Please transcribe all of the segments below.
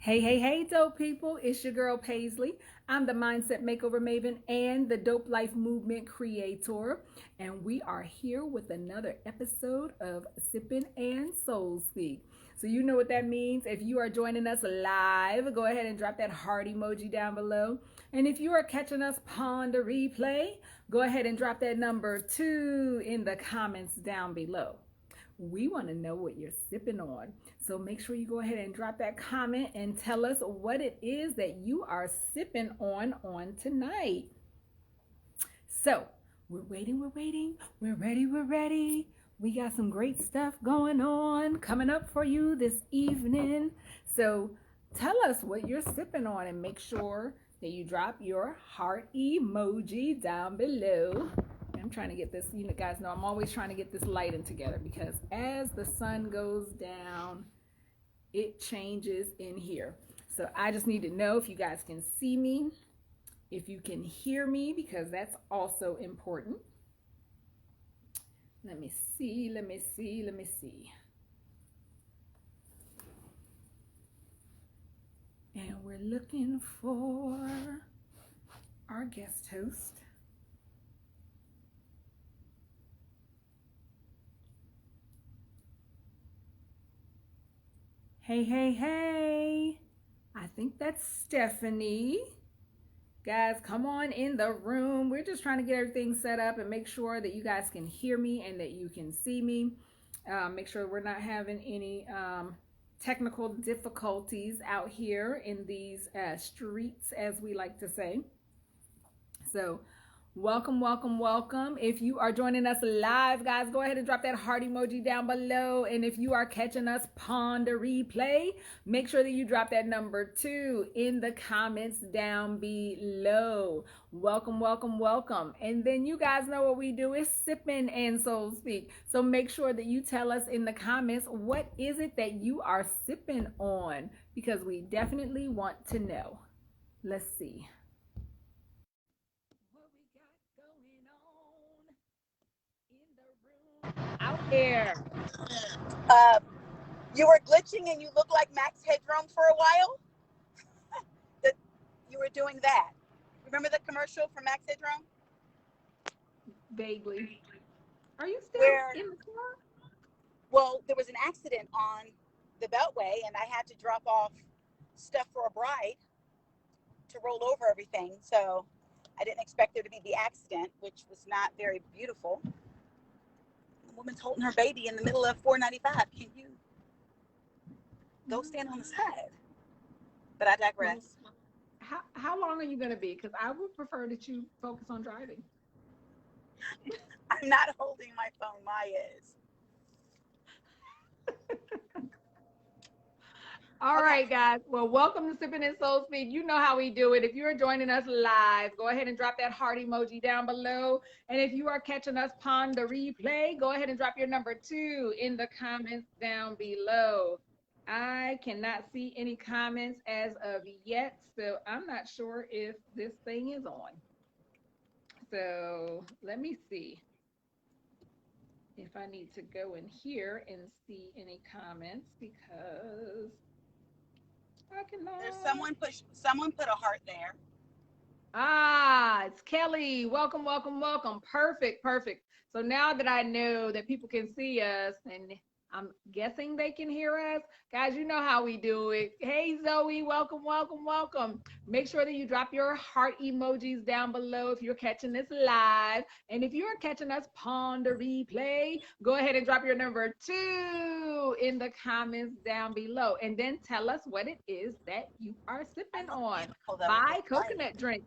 Hey, hey, hey, dope people. It's your girl Paisley. I'm the Mindset Makeover Maven and the Dope Life Movement creator. And we are here with another episode of Sippin and Soul Speak. So, you know what that means. If you are joining us live, go ahead and drop that heart emoji down below. And if you are catching us on the replay, go ahead and drop that number 2 in the comments down below. We want to know what you're sipping on. So make sure you go ahead and drop that comment and tell us what it is that you are sipping on tonight. So we're waiting, we're ready. We got some great stuff going on coming up for you this evening. So tell us what you're sipping on and make sure that you drop your heart emoji down below. I'm trying to get this, you guys know I'm always trying to get this lighting together because as the sun goes down, it changes in here. So I just need to know if you guys can see me, if you can hear me, because that's also important. Let me see. And we're looking for our guest host. Hey. I think that's Stephanie. Guys, come on in the room. We're just trying to get everything set up and make sure that you guys can hear me and that you can see me. Make sure we're not having any technical difficulties out here in these streets, as we like to say. So welcome. If you are joining us live, guys, go ahead and drop that heart emoji down below. And if you are catching us on the replay, make sure that you drop that number 2 in the comments down below. Welcome. And then you guys know what we do is Sippin and Soul Speak. So make sure that you tell us in the comments, what is it that you are sipping on? Because we definitely want to know. Let's see. Out there. Uh, you were glitching and you looked like Max Headroom for a while. That you were doing that. Remember the commercial for Max Headroom? Vaguely. Are you still Where, in the car? well, there was an accident on the Beltway and I had to drop off stuff for a bride to roll over everything. So I didn't expect there to be the accident, which was not very beautiful. The woman's holding her baby in the middle of 495. Can you go stand on the side? But I digress. Well, how long are you going to be? Because I would prefer that you focus on driving. I'm not holding my phone. Maya is. All right, guys. Well, welcome to Sippin and Soul Speak. You know how we do it. If you're joining us live, go ahead and drop that heart emoji down below. And if you are catching us on the replay, go ahead and drop your number 2 in the comments down below. I cannot see any comments as of yet, so I'm not sure if this thing is on. So let me see if I need to go in here and see any comments because I cannot. There's someone put a heart there. Ah, it's Kelly. Welcome. Perfect. So now that I know that people can see us and I'm guessing they can hear us, guys, you know how we do it. Hey, Zoe, welcome. Make sure that you drop your heart emojis down below if you're catching this live. And if you're catching us on the replay, go ahead and drop your number 2 in the comments down below. And then tell us what it is that you are sipping on. Buy coconut drink.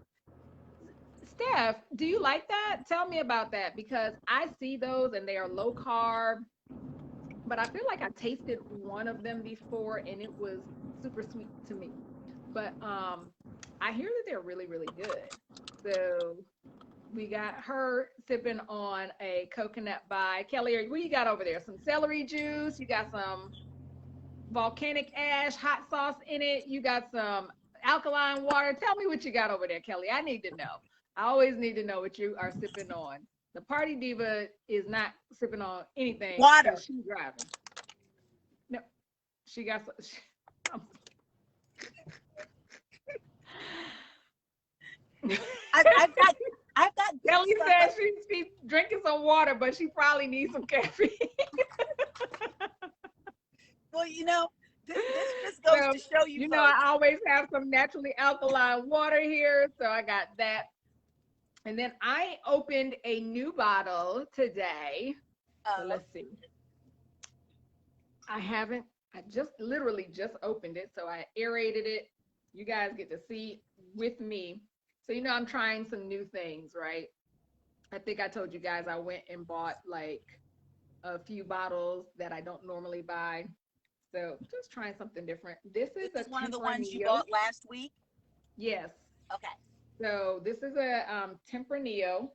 Steph, do you like that? Tell me about that because I see those and they are low carb, but I feel like I tasted one of them before and it was super sweet to me. But I hear that they're really, really good. So we got her sipping on a coconut by Kelly. What you got over there? Some celery juice. You got some volcanic ash, hot sauce in it. You got some alkaline water. Tell me what you got over there, Kelly. I need to know. I always need to know what you are sipping on. The party diva is not sipping on anything Water. because she's driving. No, she got some. I've got good Kelly stuff. said she's drinking some water, but she probably needs some caffeine. Well, this just goes So, to show you, you know, folks. I always have some naturally alkaline water here, so I got that. And then I opened a new bottle today. So let's see. I just literally just opened it. So I aerated it. You guys get to see with me. So, you know, I'm trying some new things, right? I think I told you guys I went and bought like a few bottles that I don't normally buy. So just trying something different. This is one of the ones you Tempranillo. bought last week? Yes. Okay. So this is a Tempranillo,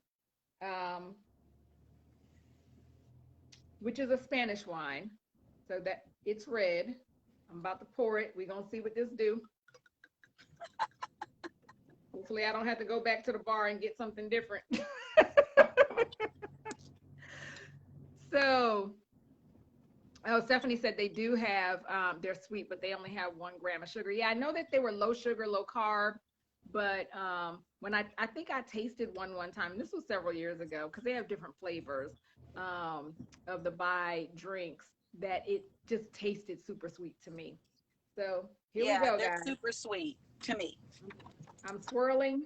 which is a Spanish wine. So that it's red. I'm about to pour it. We're going to see what this do. Hopefully I don't have to go back to the bar and get something different. So, Stephanie said they do have, they're sweet, but they only have 1 gram of sugar. Yeah, I know that they were low sugar, low carb, but when I think I tasted one time, this was several years ago, because they have different flavors of the Bai drinks, that it just tasted super sweet to me. So here we go, they're guys. super sweet to me. I'm swirling.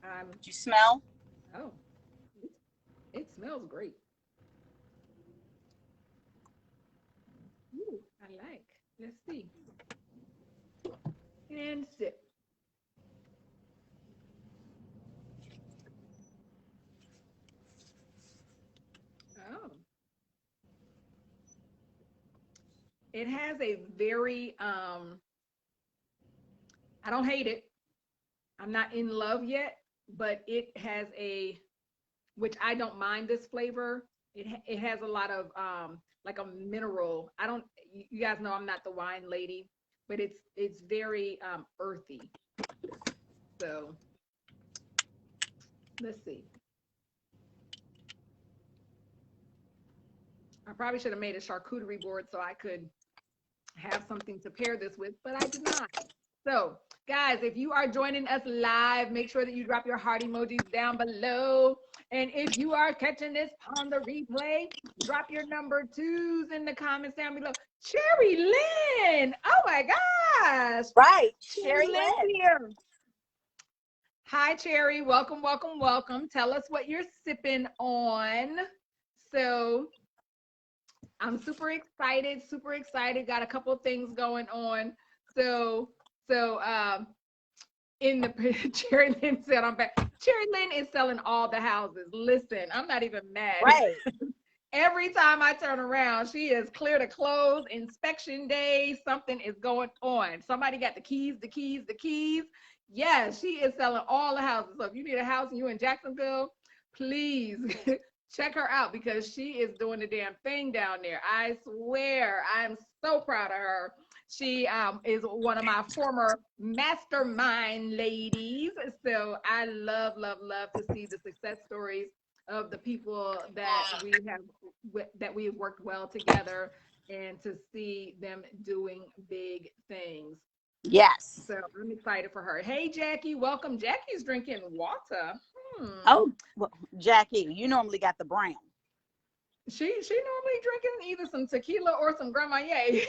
Did you smell? Oh, it smells great. Ooh, I like. Let's see. And sip. Oh. It has a very, I don't hate it. I'm not in love yet, but it has which I don't mind this flavor. It has a lot of, like a mineral. You guys know I'm not the wine lady, but it's very earthy. So let's see. I probably should have made a charcuterie board so I could have something to pair this with, but I did not. So guys, if you are joining us live, make sure that you drop your heart emojis down below. And if you are catching this on the replay, drop your number 2s in the comments down below. Cherry Lynn, oh my gosh. Right, Cherry Lynn here. Hi, Cherry, welcome, welcome, welcome. Tell us what you're sipping on. So I'm super excited, super excited. Got a couple of things going on. So in the Cherry Lynn said, I'm back. Cherry Lynn is selling all the houses. Listen, I'm not even mad. Right. Every time I turn around, she is clear to close, inspection day, something is going on. Somebody got the keys. Yes, she is selling all the houses. So if you need a house and you're in Jacksonville, please check her out, because she is doing the damn thing down there. I swear, I'm so proud of her. She is one of my former mastermind ladies. So I love to see the success stories of the people that we have worked well together, and to see them doing big things. Yes. So I'm excited for her. Hey, Jackie, welcome. Jackie's drinking water. Oh, well, Jackie, you normally got the brown. She normally drinking either some tequila or some Grand Marnier.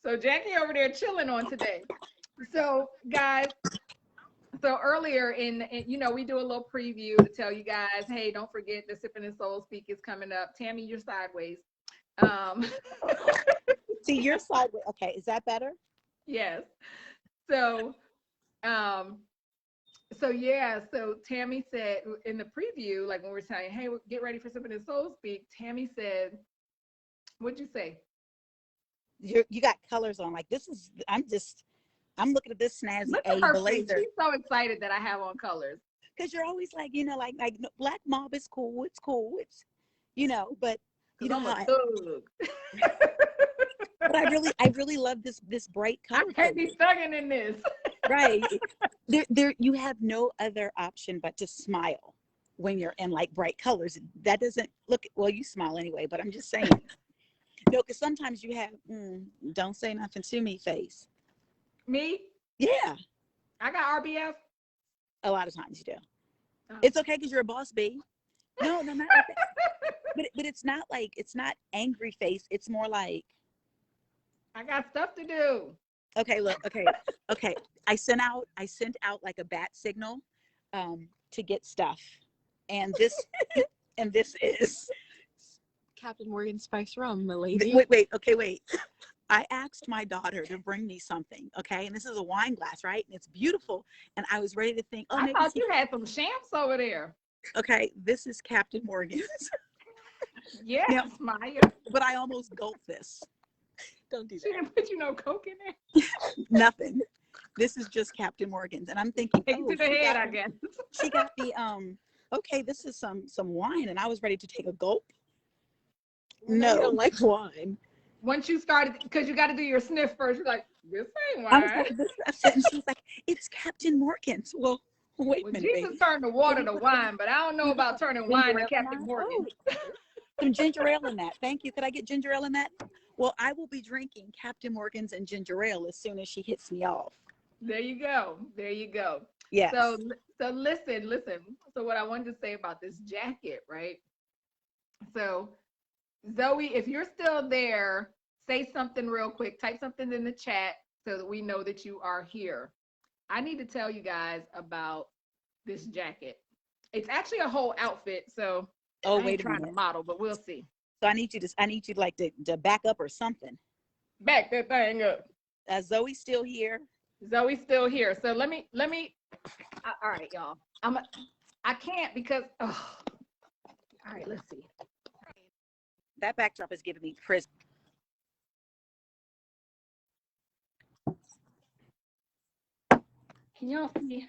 So Jackie over there chilling on today. So guys, so earlier we do a little preview to tell you guys, hey, don't forget the Sippin' and Soul Speak is coming up. Tammy, you're sideways. See, you're sideways. Okay, is that better? Yes. So Tammy said in the preview, like when we're saying, hey, get ready for Sippin' and Soul Speak, Tammy said, what'd you say? You got colors on. Like, this is, I'm looking at this snazzy blazer. She's so excited that I have on colors. Because you're always like, like black mob is cool. It's cool. It's, but you know I'm how a thug. But I really love this bright color. I can't be thugging in this. Right. There you have no other option but to smile when you're in like bright colors. That doesn't look, well, you smile anyway, but I'm just saying. No, because sometimes you have don't say nothing to me face. Me? Yeah, I got RBF. a lot of times you do. Oh. It's okay because you're a boss, B. No, not like that. But it's not like, it's not angry face. It's more like, I got stuff to do. okay, look, okay. I sent out like a bat signal to get stuff. And this and this is Captain Morgan Spice Rum, milady. wait. I asked my daughter to bring me something, okay? And this is a wine glass, right? And it's beautiful. And I was ready to think, oh, I maybe thought you had some champs over there. okay, this is Captain Morgan's. Yes, Now, Maya. but I almost gulped this. Don't do She that. didn't put no Coke in there. Nothing. This is just Captain Morgan's. And I'm thinking, Take it to the head, I guess. she got the okay, this is some wine, and I was ready to take a gulp. No, you No. don't like wine. Once you started, because you got to do your sniff first, you're like, this ain't I was wine. like, this, and she's like, it's Captain Morgan's. Well, wait Well, a minute, Jesus baby. turned the water to wine, but I don't know about turning wine to Ginger ale in Captain that? Morgan. Oh, some ginger ale in that. Thank you. Could I get ginger ale in that? Well, I will be drinking Captain Morgan's and ginger ale as soon as she hits me off. There you go. There you go. Yes. So listen. So what I wanted to say about this jacket, right? So Zoe, if you're still there, say something real quick. Type something in the chat so that we know that you are here. I need to tell you guys about this jacket. It's actually a whole outfit, so Oh, I ain't wait a trying minute. to model, but we'll see. So I need you to like to back up or something. Back that thing up. Zoe's still here. Zoe's still here. So let me. All right, y'all. I can't because. Oh. All right, let's see. That backdrop is giving me prison. Can y'all see?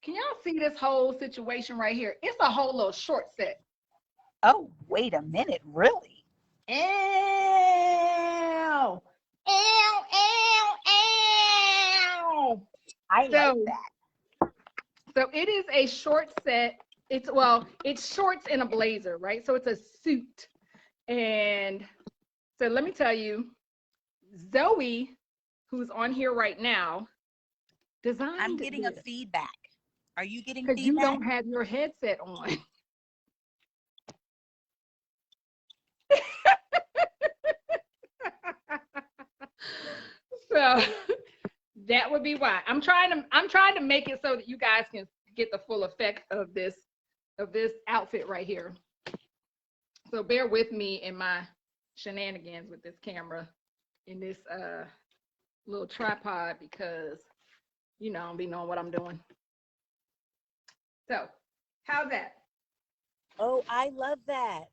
Can y'all see this whole situation right here? It's a whole little short set. Oh, wait a minute, really? Ew. Ew, ew, ew. I like that. So it is a short set. It's shorts and a blazer, right? So it's a suit. And so let me tell you, Zoe, who's on here right now, designed I'm getting this. a feedback. Are you getting Because feedback? you don't have your headset on. So that would be why. I'm trying to make it so that you guys can get the full effect of this outfit right here. So bear with me in my shenanigans with this camera in this little tripod because I don't be knowing what I'm doing. So how's that? Oh, I love that.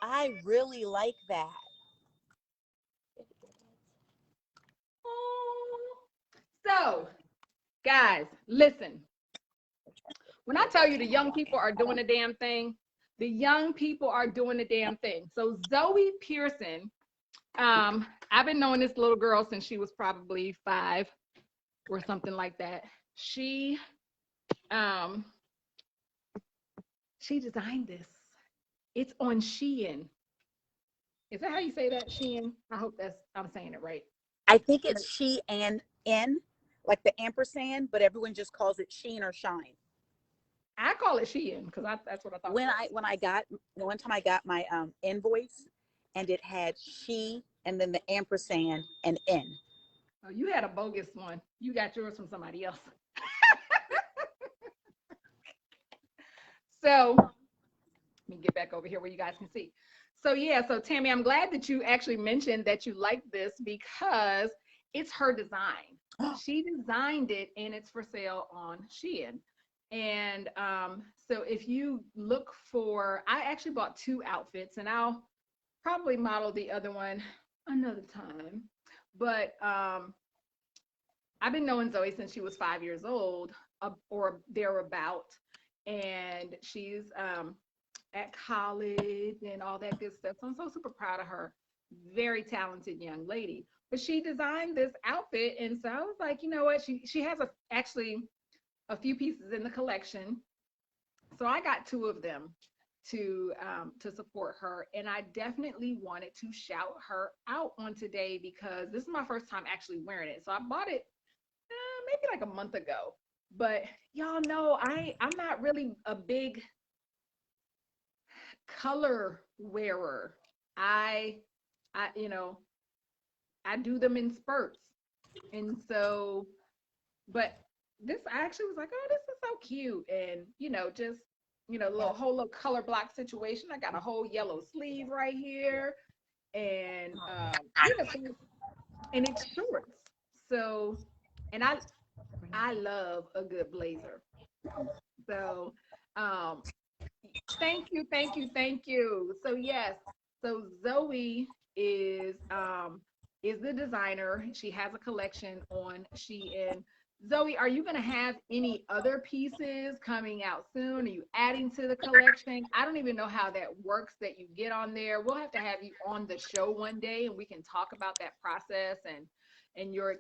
I really like that. So, guys, listen. When I tell you the young people are doing the damn thing, the young people are doing the damn thing. So Zoe Pearson, I've been knowing this little girl since she was probably 5 or something like that. She designed this. It's on Shein. Is that how you say that, Shein? I hope I'm saying it right. I think it's she and N, like the ampersand, but everyone just calls it Sheen or Shine. I call it Shein because that's what I thought. One time I got my invoice, and it had she and then the ampersand and N. Oh, you had a bogus one. You got yours from somebody else. So let me get back over here where you guys can see. So yeah, so Tammy, I'm glad that you actually mentioned that you like this because it's her design. She designed it and it's for sale on Shein. And so if you look for, I actually bought 2 outfits and I'll probably model the other one another time. But I've been knowing Zoe since she was 5 years old or thereabout. And she's at college and all that good stuff. So I'm so super proud of her. Very talented young lady. But she designed this outfit. And so I was like, you know what? She has actually a few pieces in the collection. So I got 2 of them. to support her. And I definitely wanted to shout her out on today because this is my first time actually wearing it. So I bought it maybe like a month ago. But y'all know I'm not really a big color wearer. I you know, I do them in spurts. And so, but this I actually was like, oh, this is so cute. And just little whole little color block situation. I got a whole yellow sleeve right here. And so, and it's shorts. So, and I love a good blazer. So, um, thank you, thank you, thank you. So yes, so Zoe is the designer. She has a collection on Shein. Zoe, are you going to have any other pieces coming out soon? Are you adding to the collection? I don't even know how that works that you get on there. We'll have to have you on the show one day and we can talk about that process and your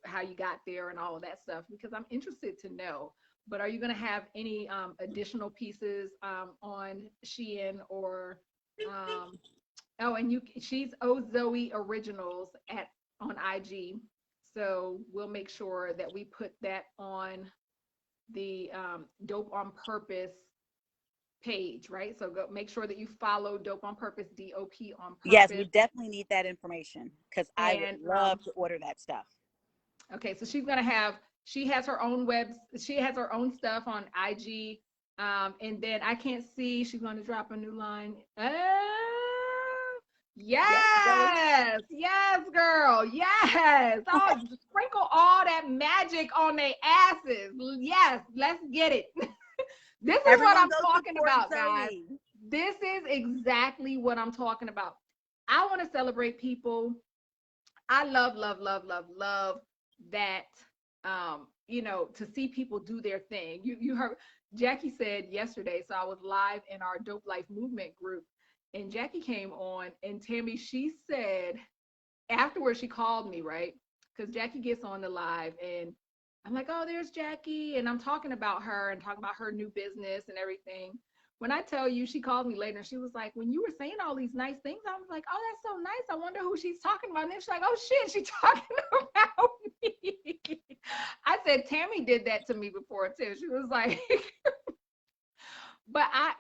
how you got there and all of that stuff because I'm interested to know. But are you going to have any additional pieces on Shein or oh, and she's Zoe Originals on IG. So we'll make sure that we put that on the Dope on Purpose page, right? So go make sure that you follow Dope on Purpose, DOP on Purpose. Yes, we definitely need that information because I would love to order that stuff. Okay, so she has her own stuff on IG. And then I can't see, she's going to drop a new line. Yes, girl. Yes. Oh, sprinkle all that magic on their asses. Yes, let's get it. This is what I'm talking about, guys. This is exactly what I'm talking about. I want to celebrate people. I love that to see people do their thing. You heard Jackie said yesterday, so I was live in our Dope Life Movement group and Jackie came on and Tammy, she said afterwards, she called me, right? Because Jackie gets on the live and I'm like, oh, there's Jackie. And I'm talking about her and talking about her new business and everything. When I tell you, she called me later and she was like, when you were saying all these nice things, I was like, oh, that's so nice. I wonder who she's talking about. And then she's like, oh shit, she's talking about me. I said, Tammy did that to me before too. She was like, but I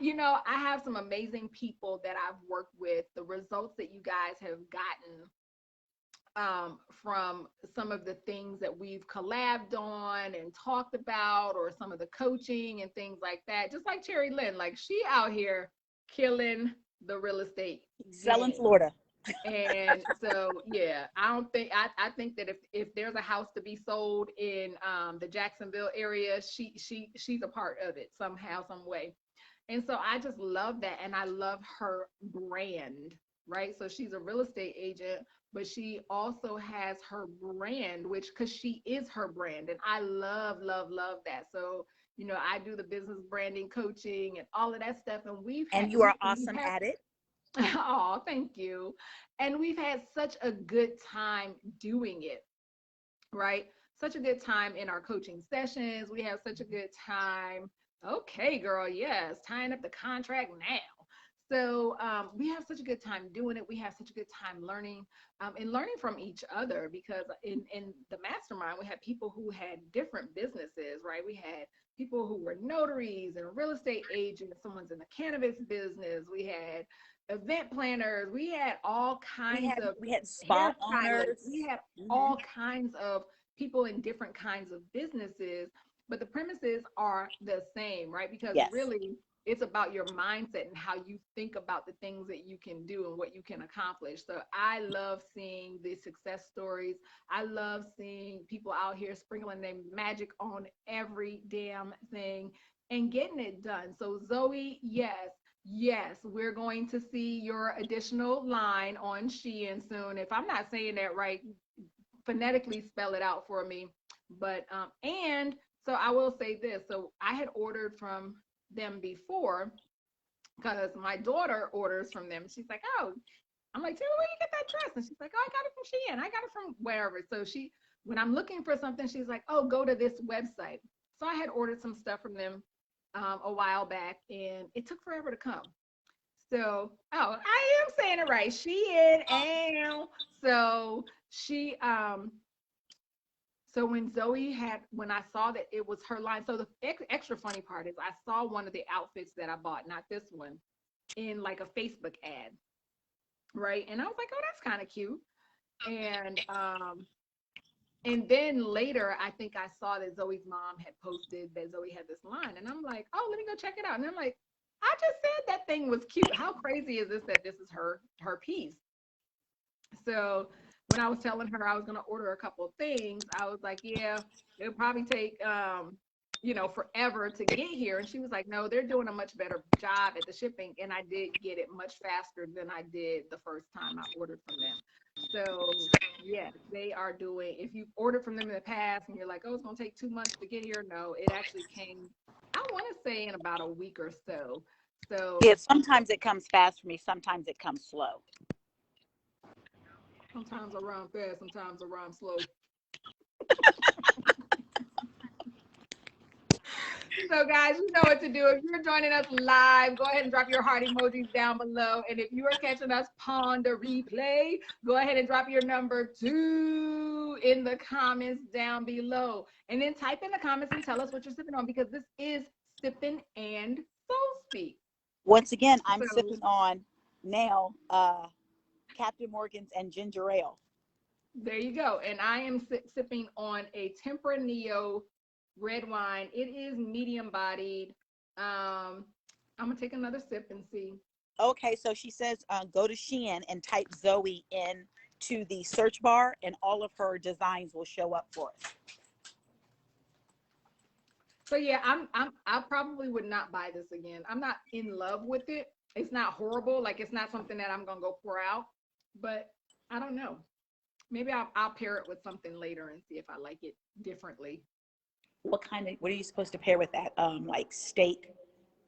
have some amazing people that I've worked with. The results that you guys have gotten from some of the things that we've collabed on and talked about, or some of the coaching and things like that. Just like Cherry Lynn, like she out here killing the real estate, selling Florida. And so yeah, I think that if there's a house to be sold in the Jacksonville area, she's a part of it somehow, some way. And so I just love that, and I love her brand, right? So she's a real estate agent, but she also has her brand, because she is her brand. And I love that. So, I do the business branding coaching and all of that stuff. And you are awesome at it. Oh, thank you. And we've had such a good time doing it, right? Such a good time in our coaching sessions. We have such a good time. Okay, girl. Yes. Tying up the contract now. So we have such a good time doing it. We have such a good time learning and learning from each other, because in the mastermind, we had people who had different businesses, right? We had people who were notaries and real estate agents. Someone's in the cannabis business. We had event planners. We had all kinds of, we had spa owners. We had all kinds of people in different kinds of businesses, but the premises are the same, right? Because really, it's about your mindset and how you think about the things that you can do and what you can accomplish. So I love seeing the success stories. I love seeing people out here sprinkling their magic on every damn thing and getting it done. So Zoe, yes, we're going to see your additional line on Shein soon. If I'm not saying that right, phonetically spell it out for me. But and so I will say this. So I had ordered from them before, because my daughter orders from them. She's like, oh, I'm like, where you get that dress? And she's like, oh, I got it from Shein. I got it from wherever. So when I'm looking for something, she's like, oh, go to this website. So I had ordered some stuff from them, a while back, and it took forever to come. So, oh, I am saying it right. Shein, and so she so when I saw that it was her line, so the extra funny part is I saw one of the outfits that I bought, not this one, in like a Facebook ad, right? And I was like, oh, that's kind of cute. And and then later, I think I saw that Zoe's mom had posted that Zoe had this line, and I'm like, oh, let me go check it out. And I'm like, I just said that thing was cute. How crazy is this that this is her piece? So when I was telling her I was gonna order a couple of things, I was like, yeah, it'll probably take forever to get here. And she was like, no, they're doing a much better job at the shipping. And I did get it much faster than I did the first time I ordered from them. So yeah, they are doing, if you've ordered from them in the past and you're like, oh, it's gonna take 2 months to get here. No, it actually came, I want to say in about a week or so. So Yeah, sometimes it comes fast for me, sometimes it comes slow. sometimes I run fast, sometimes I run slow. So guys, you know what to do. If you're joining us live, go ahead and drop your heart emojis down below. And if you are catching us on the replay, go ahead and drop your number 2 in the comments down below. And then type in the comments and tell us what you're sipping on, because this is Sippin and Soul Speak. Once again, I'm sipping on now Captain Morgan's and ginger ale. There you go. And I am sipping on a Tempranillo red wine. It is medium bodied. I'm gonna take another sip and see. Okay, so she says go to Shein and type Zoe in to the search bar, and all of her designs will show up for us. So yeah, I probably would not buy this again. I'm not in love with it. It's not horrible. Like, it's not something that I'm gonna go pour out, but I don't know. Maybe I'll pair it with something later and see if I like it differently. What are you supposed to pair with that? Like steak,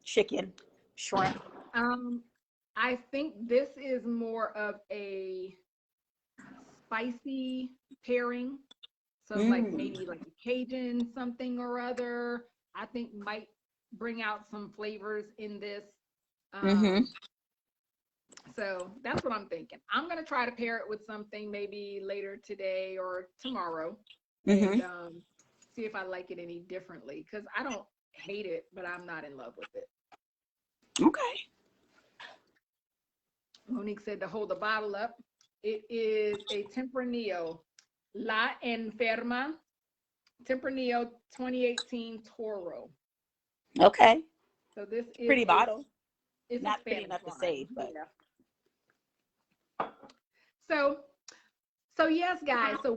chicken, shrimp? I think this is more of a spicy pairing. So like maybe like a Cajun something or other, I think might bring out some flavors in this. So that's what I'm thinking. I'm going to try to pair it with something maybe later today or tomorrow, and see if I like it any differently, because I don't hate it, but I'm not in love with it. Okay. Monique said to hold the bottle up. It is a Tempranillo La Enferma Tempranillo 2018 Toro. Okay. So this is pretty bottle. It's not pretty enough to save, but yeah. So yes, guys. So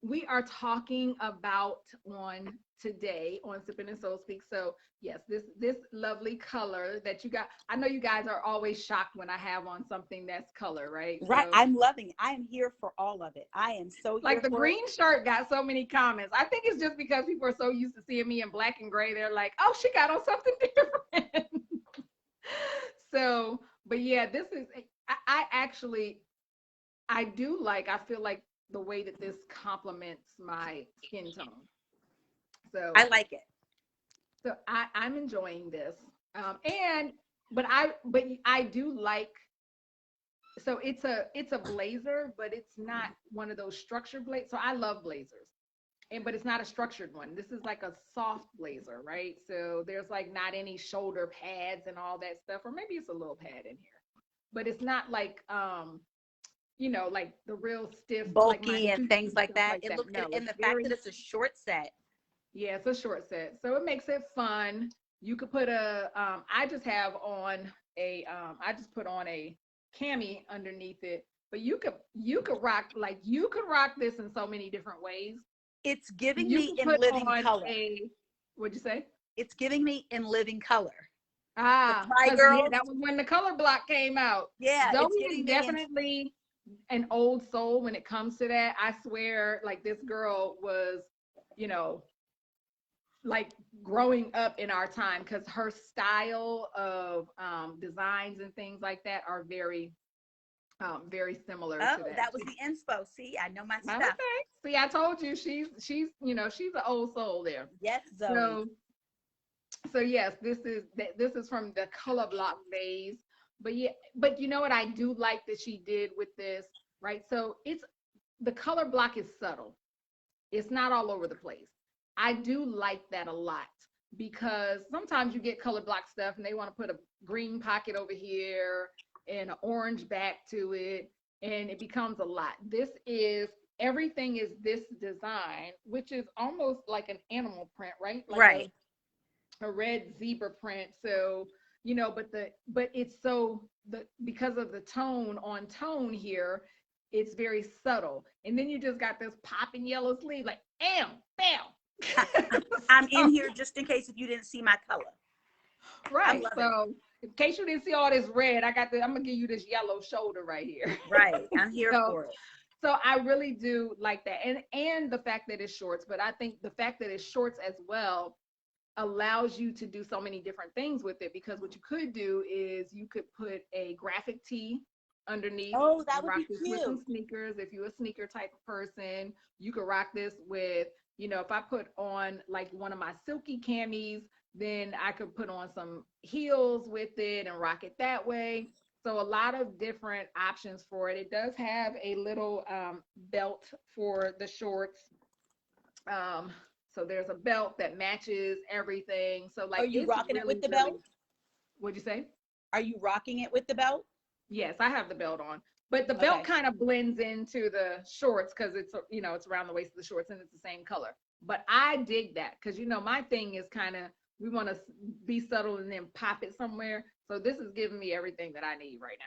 we are talking about on today on Sippin' and Soul Speak. So yes, this lovely color that you got. I know you guys are always shocked when I have on something that's color, right? Right. So, I'm loving it. I am here for all of it. I am so like here the for green it. shirt got so many comments. I think it's just because people are so used to seeing me in black and gray. They're like, oh, she got on something different. So, but yeah, this is, I do like, I feel like the way that this complements my skin tone. So I like it. So I'm enjoying this. But I do like, so it's a blazer, but it's not one of those structured blazers. So I love blazers. But it's not a structured one. This is like a soft blazer, right? So there's like not any shoulder pads and all that stuff, or maybe it's a little pad in here, but it's not like like the real stiff, bulky like and things like that. Like it looks, no, and the fact that it's a short set. Yeah, it's a short set, so it makes it fun. You could put a I just have on a I just put on a cami underneath it, but you could rock this in so many different ways. It's giving me in living color. What'd you say? It's giving me in living color. Yeah, that was when the color block came out. Yeah, Zoe is definitely an old soul when it comes to that. I swear, like, this girl was, like growing up in our time, because her style of designs and things like that are very similar to that. That was the inspo. See, I know my stuff. Okay. See, I told you she's an old soul there. Yes, Zoe. So yes, this is from the color block days. But yeah, but you know what I do like that she did with this, right? So it's the color block is subtle. It's not all over the place. I do like that a lot because sometimes you get color block stuff and they want to put a green pocket over here and an orange back to it, and it becomes a lot. This is everything is this design, which is almost like an animal print, right? Like Right. a red zebra print. So, but it's so the because of the tone on tone here, it's very subtle. And then you just got this popping yellow sleeve, like bam, bam. I'm in So, here just in case if you didn't see my color. I'm right. loving it. So in case you didn't see all this red, I'm gonna give you this yellow shoulder right here. Right. I'm here so for it. so I really do like that. And the fact that it's shorts, but I think the fact that it's shorts as well allows you to do so many different things with it, because what you could do is you could put a graphic tee underneath Oh, that and would rock be this with some cute. sneakers. If you're a sneaker type of person, you could rock this with, if I put on like one of my silky camis, then I could put on some heels with it and rock it that way. So a lot of different options for it. It does have a little belt for the shorts. um, so there's a belt that matches everything. So Are like you it's rocking it with really, the really, belt? what'd you say? Are you rocking it with the belt? Yes, I have the belt on. But the belt Okay. kind of blends into the shorts because it's around the waist of the shorts and it's the same color. But I dig that because my thing is kind of we want to be subtle and then pop it somewhere. So this is giving me everything that I need right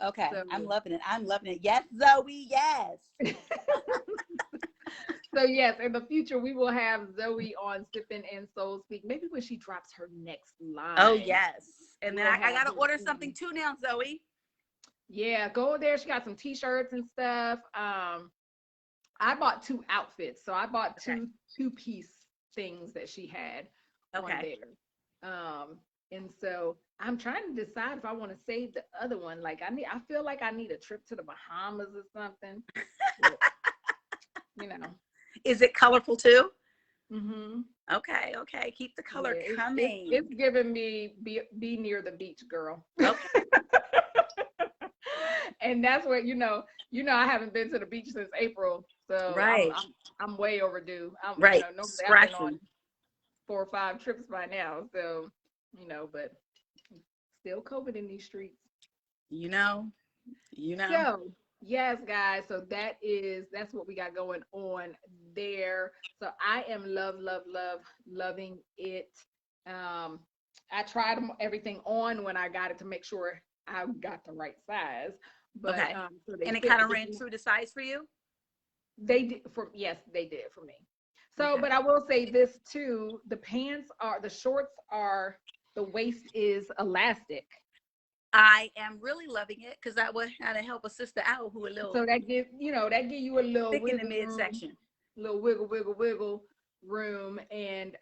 Okay. now. I'm loving it. I'm loving it. Yes, Zoe. Yes. So so yes, in the future we will have Zoe on Sippin and Soul Speak. Maybe when she drops her next Oh, line, yes. And then we'll I have got to her order on. something too now, Zoe. Yeah, go there. She got some t-shirts and stuff. I bought two outfits. So I bought Okay. two-piece things that she had on Okay. there. And so I'm trying to decide if I want to save the other one. Like I feel like I need a trip to the Bahamas or something. But, you know. Is it colorful too? Mm-hmm. Okay. Okay. Keep the Yeah, color it's coming. it's giving me be near the beach, girl. Okay. And that's what I haven't been to the beach since April, so I'm Right. I'm I'm way overdue. Right. Normally I've been on Scratching. 4 or 5 trips by now, so but still COVID in these streets. You know. You know. So yes, guys, so that's what we got going on there. So I am loving it. Um, I tried everything on when I got it to make sure I got the right size, but Okay. so they And it fit. kind of But ran true to size for you? they did for yes, they did for me. So, Okay. but I will say this too: the shorts are, the waist is elastic. I am really loving it because that would kind of help a sister out who a little So that give you a little thick in the wiggle room, midsection. little wiggle room. And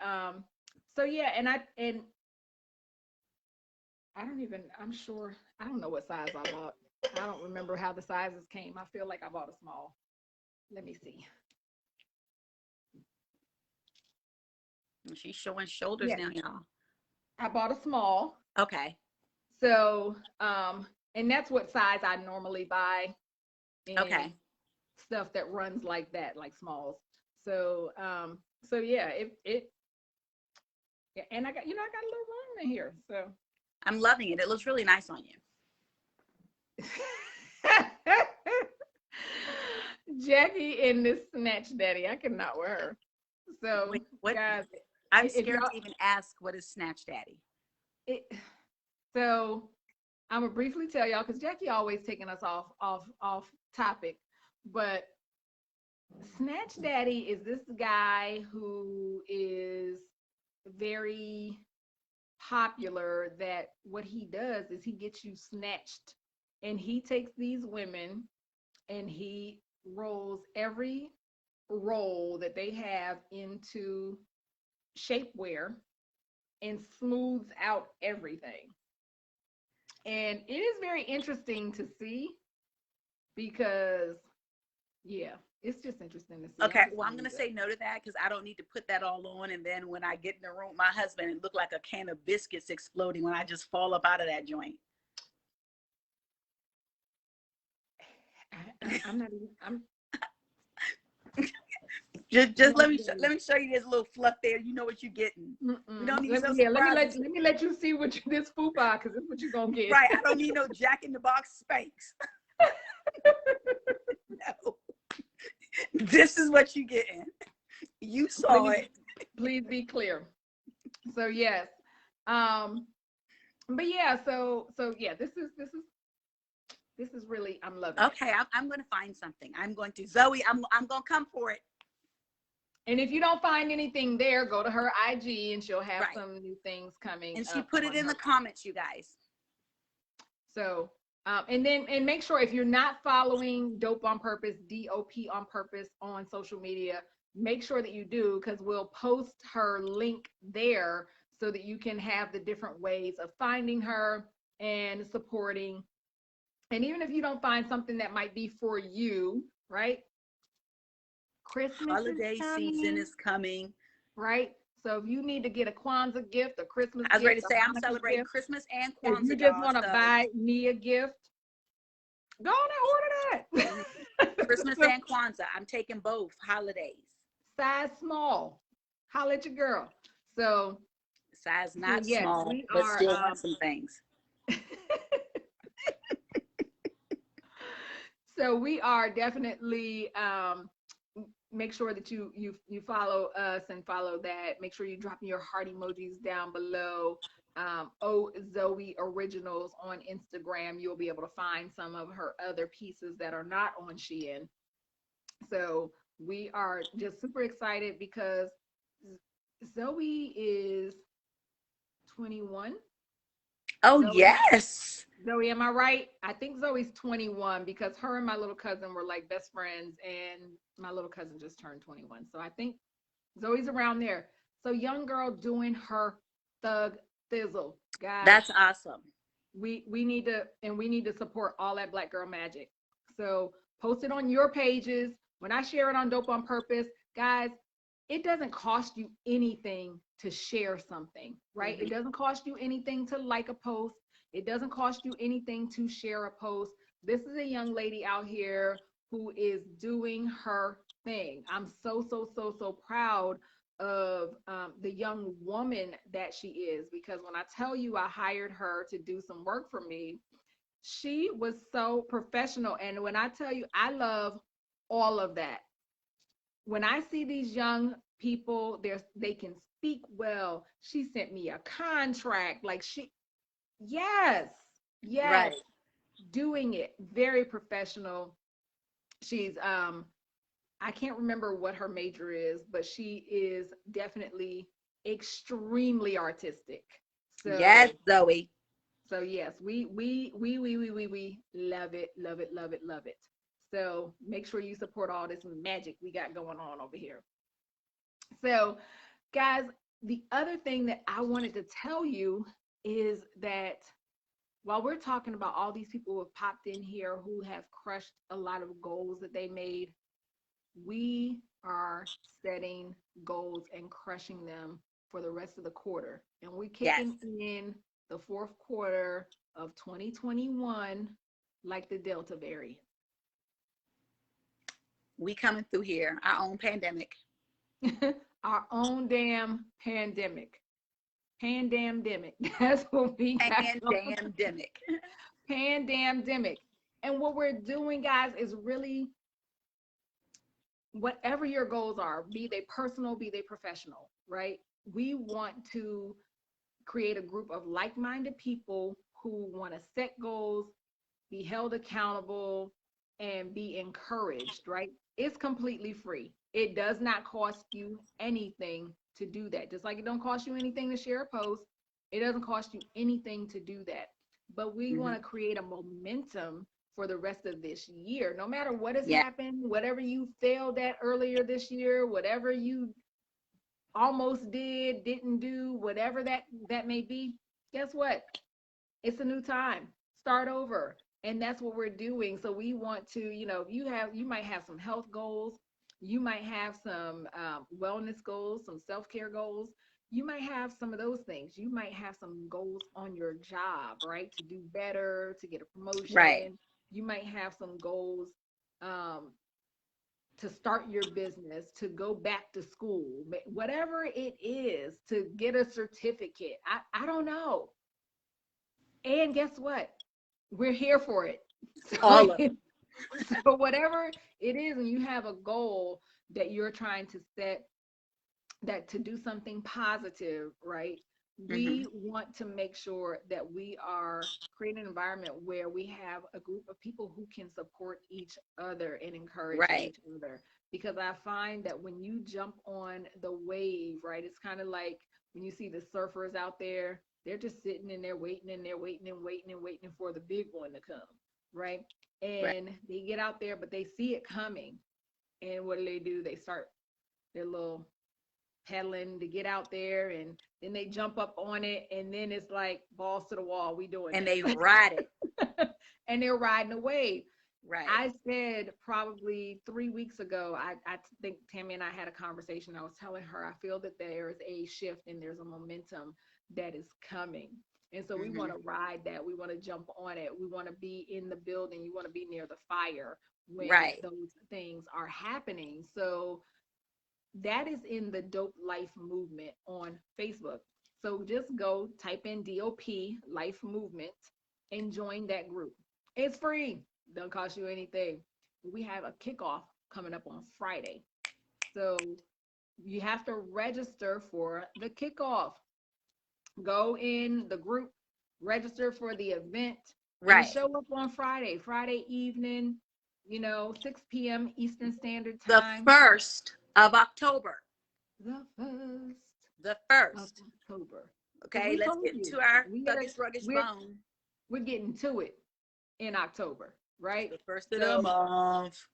so yeah, and I'm sure, I don't know what size I bought. I don't remember how the sizes came. I feel like I bought a small. Let me see. She's showing shoulders Yeah, now, y'all. I bought a small. Okay. So and that's what size I normally buy in Okay. stuff that runs like that, like smalls. So so yeah, it yeah, and I got a little room in here. So I'm loving it. It looks really nice on you. Jackie and this snatch daddy, I cannot wear her. So Wait, what? guys, I'm if scared y'all to even ask what is Snatch Daddy. it, so I'm gonna briefly tell y'all because Jackie always taking us off topic, but snatch daddy is this guy who is very popular, that what he does is he gets you snatched, and he takes these women and he rolls every roll that they have into shapewear and smooths out everything. And it is very interesting to see because Yeah, it's just interesting to see. Okay, Just well, I'm gonna gonna leave it. say no to that because I don't need to put that all on. And then when I get in the room with my husband, it look like a can of biscuits exploding when I just fall up out of that joint. I'm not even. I'm. Just I'm not let even. me show you this little fluff there. You know what you're getting. We don't need no Let me surprises. let me let you see what you, this fupa, because this is what you're gonna get. Right, I don't need no Jack in the Box Spanx. No, this is what you getting. You saw Please, it. please be clear. So yes, but yeah, so yeah, this is really, I'm loving it. Okay, I'm going to find something. I'm going to Zoe. I'm going to come for it. And if you don't find anything there, go to her IG and she'll have Right. some new things coming. And she up put it on in her. the comments, you guys. So, and make sure if you're not following Dope on Purpose, DOP on Purpose on social media, make sure that you do, because we'll post her link there so that you can have the different ways of finding her and supporting. And even if you don't find something that might be for you, right? Christmas is Holiday season coming, is coming. right? So if you need to get a Kwanzaa gift, a Christmas I was ready gift, to a say I'm Hanukkah celebrating gift, Christmas and if you Kwanzaa, just y'all. want to So buy me a gift, go on and order that. Christmas So, and Kwanzaa. I'm taking both holidays. size small. Holla at your girl. So, Size so not yes, small, we but are. still want some things. So we are definitely, make sure that you follow us and follow that. Make sure you drop your heart emojis down below. Oh, Zoe Originals on Instagram. You'll be able to find some of her other pieces that are not on Shein. So we are just super excited because Zoe is 21. Oh, Zoe, yes. Zoe, am I right? I think Zoe's 21 because her and my little cousin were like best friends, and my little cousin just turned 21. So I think Zoe's around there. So young girl doing her thug thizzle, guys. That's awesome. We need to, and we need to support all that Black girl magic. So post it on your pages. When I share it on Dope on Purpose, guys, it doesn't cost you anything to share something, right? It doesn't cost you anything to like a post. It doesn't cost you anything to share a post. This is a young lady out here who is doing her thing. I'm so proud of the young woman that she is, because when I tell you I hired her to do some work for me, she was so professional. And when I tell you, I love all of that. When I see these young people, they can speak well. She sent me a contract. Like yes, yes, Right. doing it very professional. She's I can't remember what her major is, but she is definitely extremely artistic. Yes, So Zoe. yes, we love it, love it, love it, love it. So make sure you support all this magic we got going on over here. So, guys, the other thing that I wanted to tell you is that while we're talking about all these people who have popped in here who have crushed a lot of goals that they made, we are setting goals and crushing them for the rest of the quarter. And we're Yes. kicking in the fourth quarter of 2021 like the Delta variant. We coming through here. Our own pandemic. Our own damn pandemic. Pandemic. That's what we got going. Pandemic. Pandemic. And what we're doing, guys, is really whatever your goals are, be they personal, be they professional, right? We want to create a group of like-minded people who want to set goals, be held accountable, and be encouraged, right? It's completely free. It does not cost you anything to do that. Just like it don't cost you anything to share a post, it doesn't cost you anything to do that. But we want to create a momentum for the rest of this year. No matter what has happened, whatever you failed at earlier this year, whatever you almost did, didn't do, whatever that may be, guess what? It's a new time. Start over. And that's what we're doing. So we want to, you might have some health goals, you might have some wellness goals, some self-care goals. You might have some of those things. You might have some goals on your job, right? To do better, to get a Right. promotion. You might have some goals um, to start your business, to go back to school, whatever it is, to get a certificate. I don't know. And guess what? We're here for it. So, All of them. so whatever it is, and you have a goal that you're trying to set, that to do something positive, right? Hmm. We want to make sure that we are creating an environment where we have a group of people who can support each other and encourage Right. each other. Because I find that when you jump on the wave, right, it's kind of like when you see the surfers out there, they're just sitting in there waiting and they're waiting and waiting and waiting for the big one to come, right? Right. And they get out there, but they see it coming. And what do? They start their little pedaling to get out there, and then they jump up on it, and then it's like balls to the wall, we doing And they this. ride it. And they're riding away. Right. I said probably 3 weeks ago, I think Tammy and I had a conversation. I was telling her I feel that there is a shift and there's a momentum that is coming. And so we Hmm. want to ride that. We want to jump on it. We want to be in the building. You want to be near the fire when Right. those things are happening. So that is in the Dope Life Movement on Facebook. So just go type in DOP Life Movement and join that group. It's free, don't cost you anything. We have a kickoff coming up on Friday. So you have to register for the kickoff. Go in the group, register for the event, and Right. show up on Friday evening, 6 p.m. Eastern Standard The Time. 1st of October. The first The of 1st. October. Because Okay, we let's told get you into our we are thuggish ruggish we're bone. we're getting to it in October, right? The first of the So month.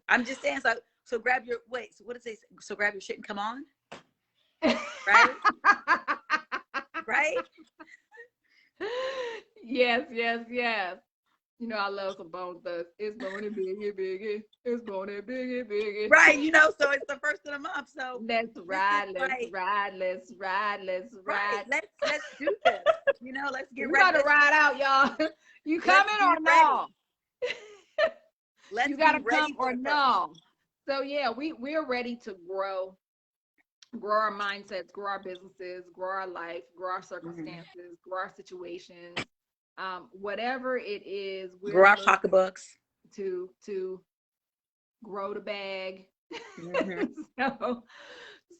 I'm just saying, so grab your wait, so what does they say? So grab your shit and come on, right? Right? yes, yes, yes. I love some Bone Thugs. It's Bone and Biggie, Biggie. It's Bone and Biggie, Biggie. Right, so it's the first of the month. So Let's this is ride, let's like ride, let's ride, let's right. ride. Let's do this. Let's get We ready. about to ride out, y'all. You Let's coming be or ready. no? Let's You be gotta ready come for or the first. no. So yeah, we're ready to grow our mindsets, grow our businesses, grow our life, grow our Mhm. circumstances, grow our situations. Whatever it is, Grow we're our looking pocketbooks. to grow the bag. Hmm. so,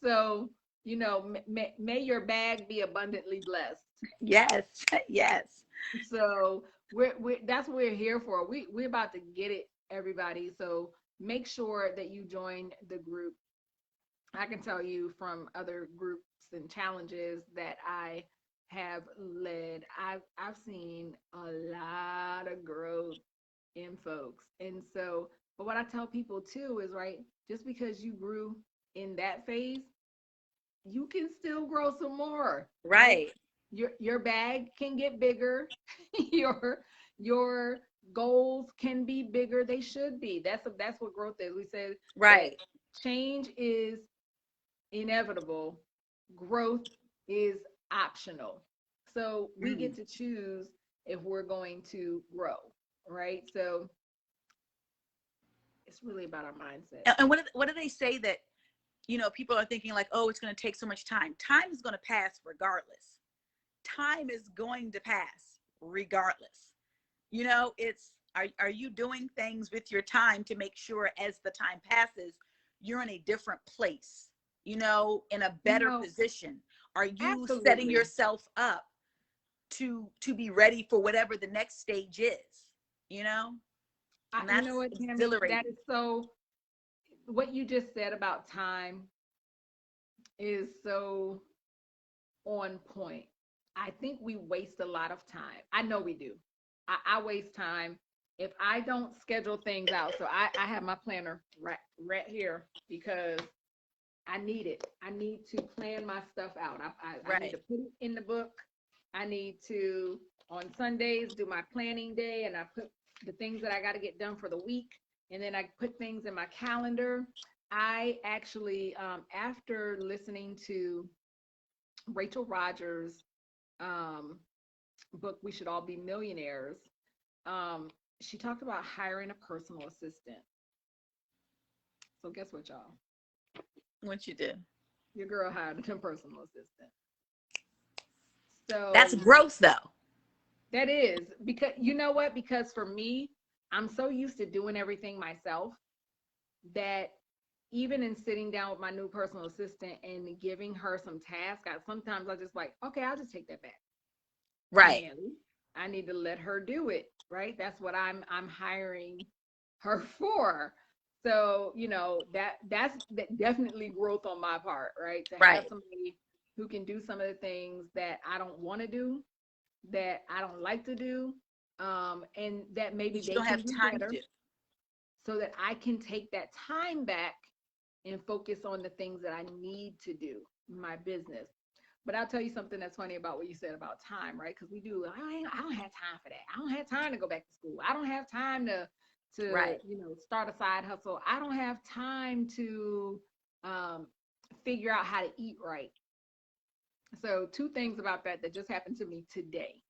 so may your bag be abundantly blessed. Yes, yes. So we're that's what we're here for. We're about to get it, everybody. So make sure that you join the group. I can tell you from other groups and challenges that I have led, I've seen a lot of growth in folks. And so, but what I tell people too is, right, just because you grew in that phase, you can still grow some more, right? Right. Your bag can get bigger. your your goals can be bigger. They should be. That's what growth is. We said that Right. change is inevitable, growth is optional. So we Mm. get to choose if we're going to grow, right? So it's really about our mindset. And what do they say that people are thinking like, oh, it's going to take so much time. Time is going to pass regardless. Time is going to pass regardless. It's are you doing things with your time to make sure as the time passes, you're in a different place, in a You better know, position? Are you setting absolutely. yourself up to be ready for whatever the next stage is, you know? And You know that's what, Tammy? That exhilarating. is so, what you just said about time is so on point. I think we waste a lot of time. I know we do. I waste time if I don't schedule things out. So I have my planner right here because I need it. I need to plan my stuff out. I need Right. to put it in the book. I need to On Sundays, do my planning day, and I put the things that I got to get done for the week, and then I put things in my calendar. I actually, after listening to Rachel Rogers' um, book, We Should All Be Millionaires, um, she talked about hiring a personal assistant. So guess what, y'all? What you did? Your girl hired a personal assistant. That's So growth, though. that is because you know what? Because for me, I'm so used to doing everything myself that even in sitting down with my new personal assistant and giving her some tasks, sometimes I just like, okay, I'll just take that back. Right. I need to let her do it, right? That's what I'm hiring her for. So, that's definitely growth on my part, right? To have Right. somebody who can do some of the things that I don't want to do, that I don't like to do, and that maybe You they don't can have do time better, to. so that I can take that time back and focus on the things that I need to do in my business. But I'll tell you something that's funny about what you said about time, right? Because I don't have time for that. I don't have time to go back to school. I don't have time to Right. start a side hustle. I don't have time to um, figure out how to eat right. So two things about that just happened to me today.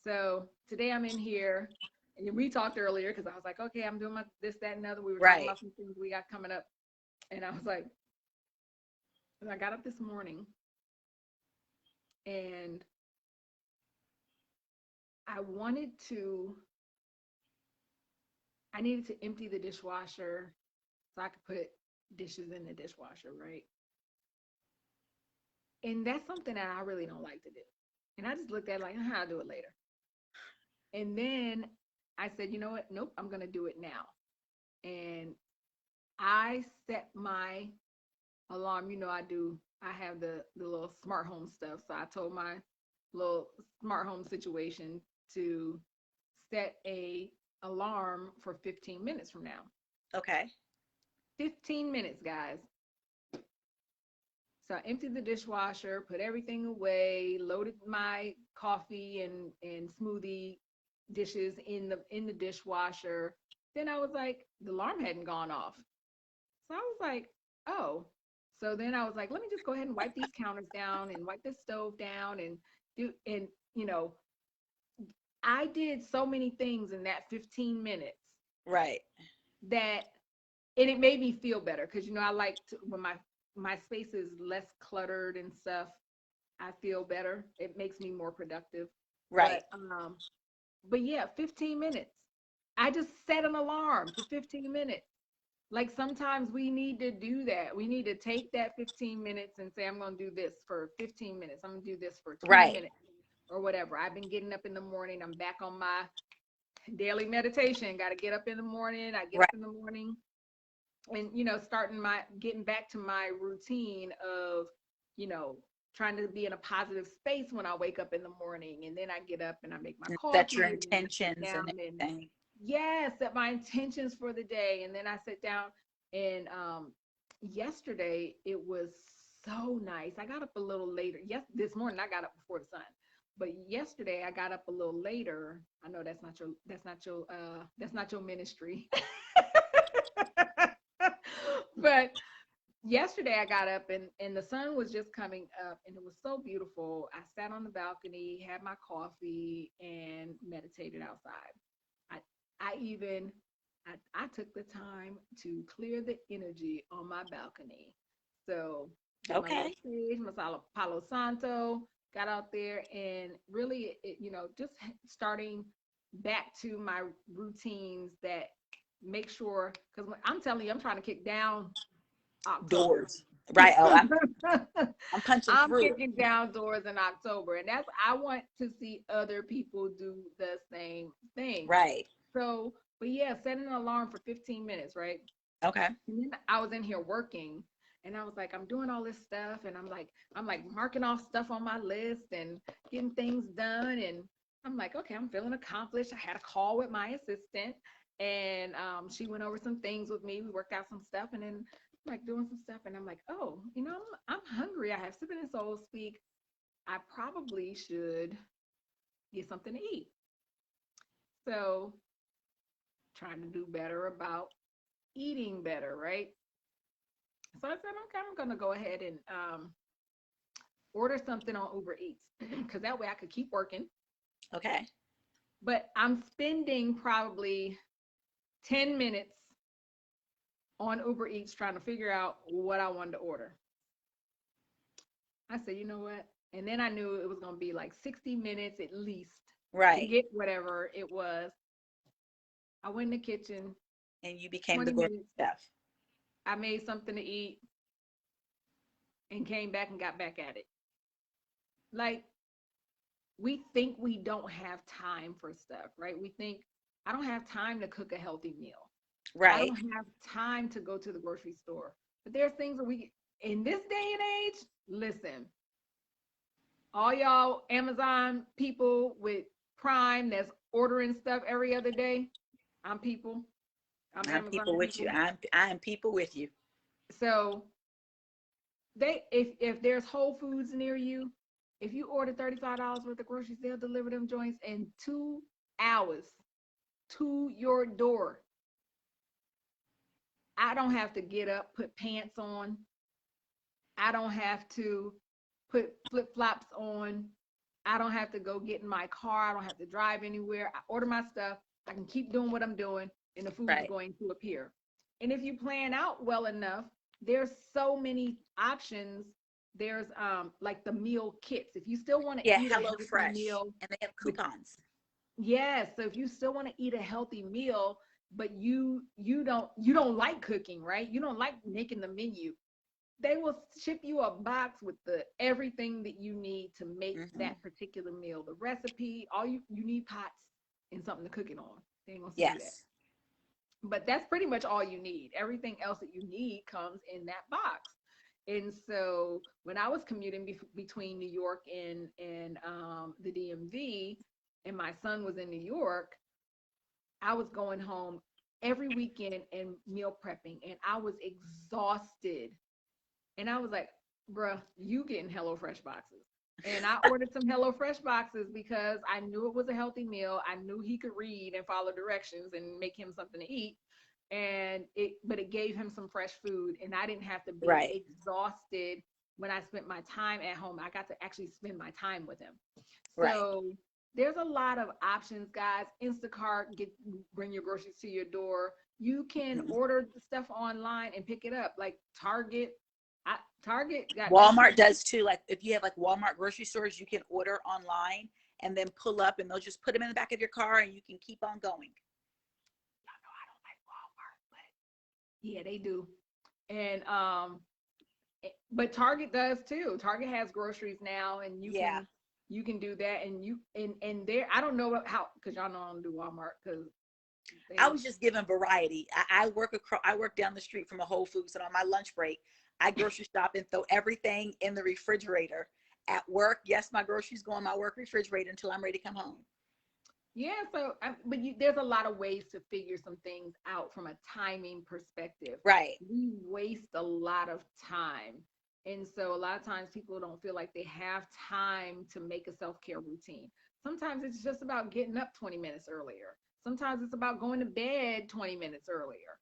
So today I'm in here, and we talked earlier because I was like, okay, I'm doing my this, that, and other. We were talking Right. about some things we got coming up, and I was like, and I got up this morning, and I wanted to, I needed to empty the dishwasher so I could put dishes in the dishwasher, right? And that's something that I really don't like to do. And I just looked at it like, I'll do it later. And then I said, you know what? Nope, I'm gonna do it now. And I set my alarm. I have the little smart home stuff. So I told my little smart home situation to set a alarm for 15 minutes from now. Okay. 15 minutes, guys. So I emptied the dishwasher, put everything away, loaded my coffee and smoothie dishes in the dishwasher. Then I was like, the alarm hadn't gone off. So I was like, oh. So then I was like, let me just go ahead and wipe these counters down and wipe the stove down and do and you know, I did so many things in that 15 minutes Right. that and it made me feel better because I like to when my space is less cluttered and stuff. I feel better. It makes me more productive. Right. But yeah, 15 minutes. I just set an alarm for 15 minutes. Like sometimes we need to do that. We need to take that 15 minutes and say, I'm going to do this for 15 minutes. I'm going to do this for 20 Right. minutes or whatever. I've been getting up in the morning. I'm back on my daily meditation. Got to get up in the morning. I get Right. up in the morning and, getting back to my routine of, you know, trying to be in a positive space when I wake up in the morning. And then I get up and I make my Set your coffee and then I sit intentions and down and everything. yes, set my intentions for the day. And then I sit down and yesterday it was so nice. I got up a little later. Yes, this morning I got up before the sun. But yesterday I got up a little later. I know that's not your ministry. But yesterday I got up and the sun was just coming up and it was so beautiful. I sat on the balcony, had my coffee, and meditated outside. I I even I took the time to clear the energy on my balcony. So did my little Okay. sage, my Palo Santo, got out there and really, just starting back to my routines that make sure, because I'm telling you, I'm trying to kick down October. Doors. Right. Oh, I'm punching I'm through. kicking down doors in October, and I want to see other people do the same thing. Right. So, but yeah, set an alarm for 15 minutes, right? Okay. And then I was in here working, and I was like, I'm doing all this stuff, and I'm like marking off stuff on my list and getting things done, and I'm like, okay, I'm feeling accomplished. I had a call with my assistant, and she went over some things with me. We worked out some stuff, and then like doing some stuff, and I'm like, oh, I'm hungry. I have Sippin and Soul Speak. I probably should get something to eat. So trying to do better about eating better, right? So I said, okay, I'm gonna go ahead and order something on Uber Eats because that way I could keep working. Okay. But I'm spending probably 10 minutes on Uber Eats trying to figure out what I wanted to order. I said, you know what? And then I knew it was going to be like 60 minutes at least to Right. get whatever it was. I went in the kitchen, And you became the 20 grocery minutes. chef. I made something to eat and came back and got back at it. Like, we think we don't have time for stuff, right? We think, I don't have time to cook a healthy meal. I Right. don't have time to go to the grocery store. But there's things that we, in this day and age, listen, all y'all Amazon people with Prime that's ordering stuff every other day, I'm people. I'm I'm Amazon people with you. people. I'm people with you. So they, if there's Whole Foods near you, if you order $35 worth of groceries, they'll deliver them joints in 2 hours to your door. I don't have to get up, put pants on. I don't have to put flip flops on. I don't have to go get in my car. I don't have to drive anywhere. I order my stuff. I can keep doing what I'm doing, and the food's Right. going to appear. And if you plan out well enough, there's so many options. There's like the meal kits. If you still want to Yeah, eat a Hello healthy Fresh. meal And they have with, coupons. yes, so if you still want to eat a healthy meal, but you don't like cooking, right? You don't like making the menu, they will ship you a box with the everything that you need to make Hmm. that particular meal. The recipe, all you need pots and something to cook it on. They ain't gonna send you that. Yes. But that's pretty much all you need. Everything else that you need comes in that box. And so when I was commuting between New York and the DMV, and my son was in New York, I was going home every weekend and meal prepping, and I was exhausted. And I was like, bruh, you getting HelloFresh boxes. And I ordered some HelloFresh boxes because I knew it was a healthy meal. I knew he could read and follow directions and make him something to eat. But it gave him some fresh food, and I didn't have to be Right. exhausted when I spent my time at home. I got to actually spend my time with him. Right. So there's a lot of options, guys. Instacart, bring your groceries to your door. You can Mhm. order the stuff online and pick it up, like Target. Target got Walmart does too. Like if you have like Walmart grocery stores, you can order online and then pull up and they'll just put them in the back of your car and you can keep on going. Y'all know I don't like Walmart, but yeah, they do. And but Target does too. Target has groceries now, and Yeah. you can do that. And and there, I don't know how, because y'all know I don't do Walmart because I they, was just given variety. I work down the street from a Whole Foods, and on my lunch break, I grocery shop and throw everything in the refrigerator. At work, yes, my groceries go in my work refrigerator until I'm ready to come home. yeah. So, but there's a lot of ways to figure some things out from a timing perspective. Right. We waste a lot of time. And so a lot of times people don't feel like they have time to make a self-care routine. Sometimes it's just about getting up 20 minutes earlier. Sometimes it's about going to bed 20 minutes earlier.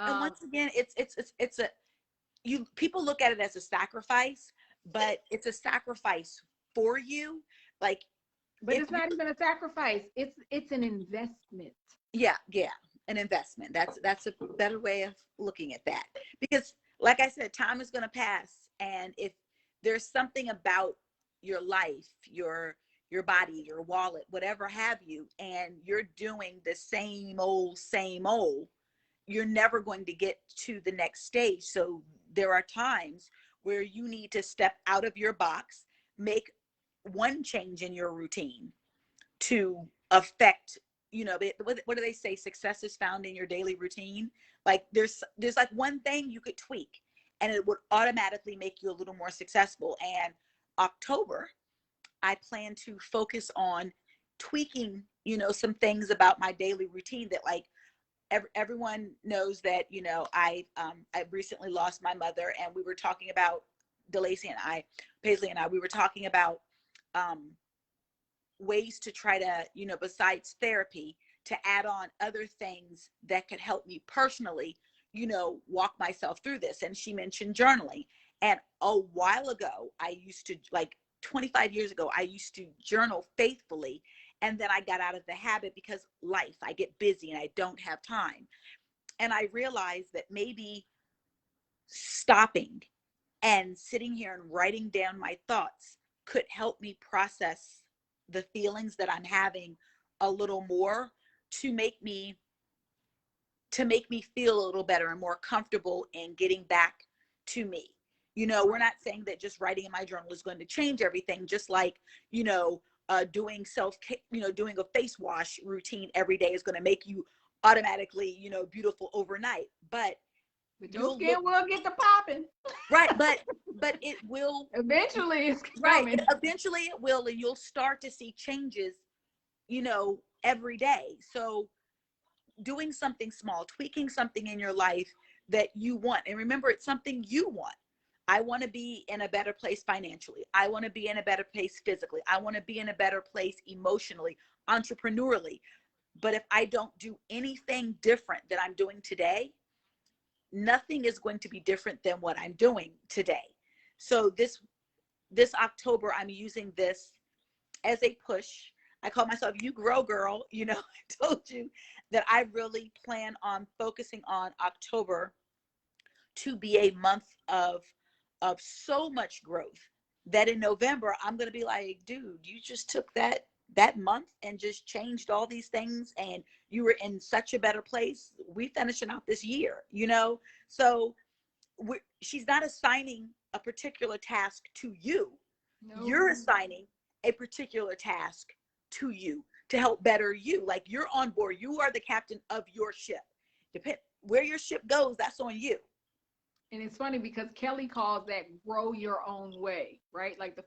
And Um, once again, it's a you people look at it as a sacrifice, but it's a sacrifice for you. Like but if it's you not even a sacrifice. It's an investment. yeah, an investment. That's a better way of looking at that. Because like I said, time is going to pass, and if there's something about your life, your body, your wallet, whatever have you, and you're doing the same old, you're never going to get to the next stage. So there are times where you need to step out of your box, make one change in your routine to affect, what do they say, success is found in your daily routine. Like there's like one thing you could tweak and it would automatically make you a little more successful. And October, I plan to focus on tweaking, some things about my daily routine that, like, everyone knows that, I recently lost my mother, and we were talking about Paisley and I, we were talking about ways to try to, besides therapy, to add on other things that could help me personally, walk myself through this. And she mentioned journaling. And a while ago, I used to, like 25 years ago, I used to journal faithfully. And then I got out of the habit because I get busy and I don't have time. And I realized that maybe stopping and sitting here and writing down my thoughts could help me process the feelings that I'm having a little more, to make me feel a little better and more comfortable in getting back to me. We're not saying that just writing in my journal is going to change everything, just like, doing doing a face wash routine every day is going to make you automatically, beautiful overnight. But your skin will get to popping. Right, but it will eventually. It's right. coming. Eventually it will, and you'll start to see changes, every day. So doing something small, tweaking something in your life that you want, and remember, it's something you want. I want to be in a better place financially. I want to be in a better place physically. I want to be in a better place emotionally, entrepreneurially. But if I don't do anything different than I'm doing today, nothing is going to be different than what I'm doing today. So this October, I'm using this as a push. I call myself You Grow Girl. I told you that I really plan on focusing on October to be a month of so much growth that in November I'm going to be like, dude, you just took that month and just changed all these things, and you were in such a better place. We finishing out this year, so she's not assigning a particular task to you. No. You're assigning a particular task to you to help better you. Like, you're on board. You are the captain of your ship. Depend where your ship goes, that's on you. And it's funny because Kelly calls that grow your own way, right? Like the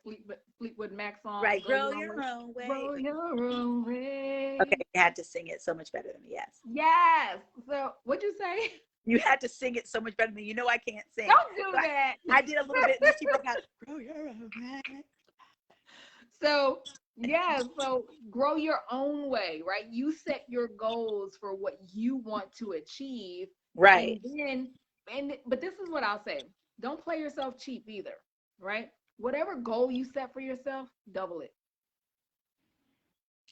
Fleetwood Mac song. Right, grow your own way. Grow your own way. Okay, you had to sing it so much better than me, yes. Yes. So what'd you say? You had to sing it so much better than me. I can't sing. Don't do that. I did a little bit, and then she broke out, grow your own way. So, yeah, so grow your own way, right? You set your goals for what you want to achieve. Right. But this is what I'll say. Don't play yourself cheap either, right? Whatever goal you set for yourself, double it.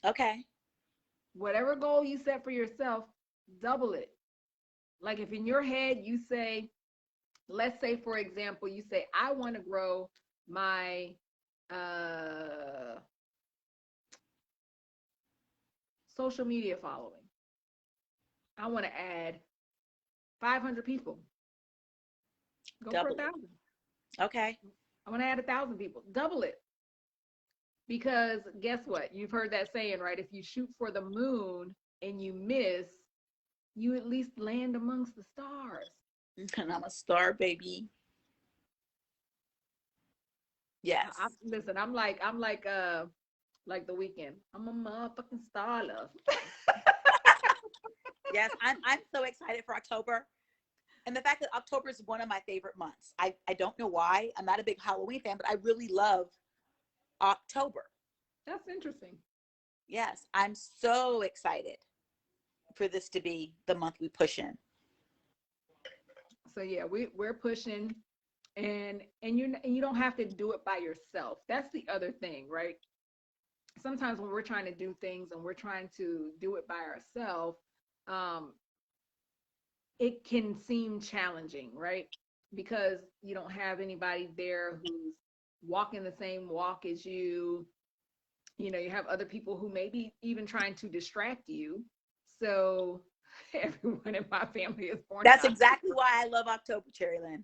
Okay. Whatever goal you set for yourself, double it. Like, if in your head you say, let's say, for example, you say, I want to grow my social media following. I want to add 500 people. Go double for 1,000. Okay. I want to add 1,000 people. Double it. Because guess what? You've heard that saying, right? If you shoot for the moon and you miss, you at least land amongst the stars. And I'm a star, baby. Yes. Listen, I'm like The Weeknd. I'm a motherfucking star, love. Yes, I'm so excited for October. And the fact that October is one of my favorite months. I don't know why. I'm not a big Halloween fan, but I really love October. That's interesting. Yes, I'm so excited for this to be the month we push in. So yeah, we're pushing, and you don't have to do it by yourself. That's the other thing, right? Sometimes when we're trying to do things and we're trying to do it by ourselves, it can seem challenging, right? Because you don't have anybody there who's walking the same walk as you. You have other people who may be even trying to distract you. So everyone in my family is born. That's exactly why I love October, Cherry Lynn.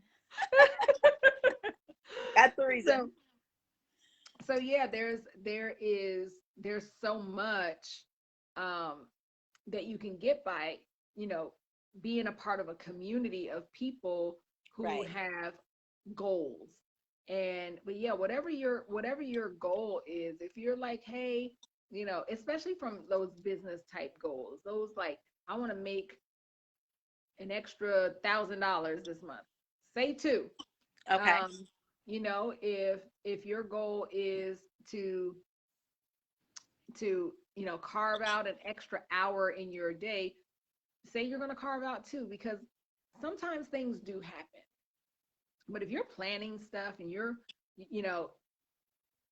That's the reason. So yeah, there's so much that you can get by, being a part of a community of people who right. have goals. But yeah, whatever your goal is, if you're like, hey, especially from those business type goals, those like, I want to make an extra $1,000 this month, say two. Okay. If your goal is to to, carve out an extra hour in your day, say you're going to carve out two, because sometimes things do happen. But if you're planning stuff and you know,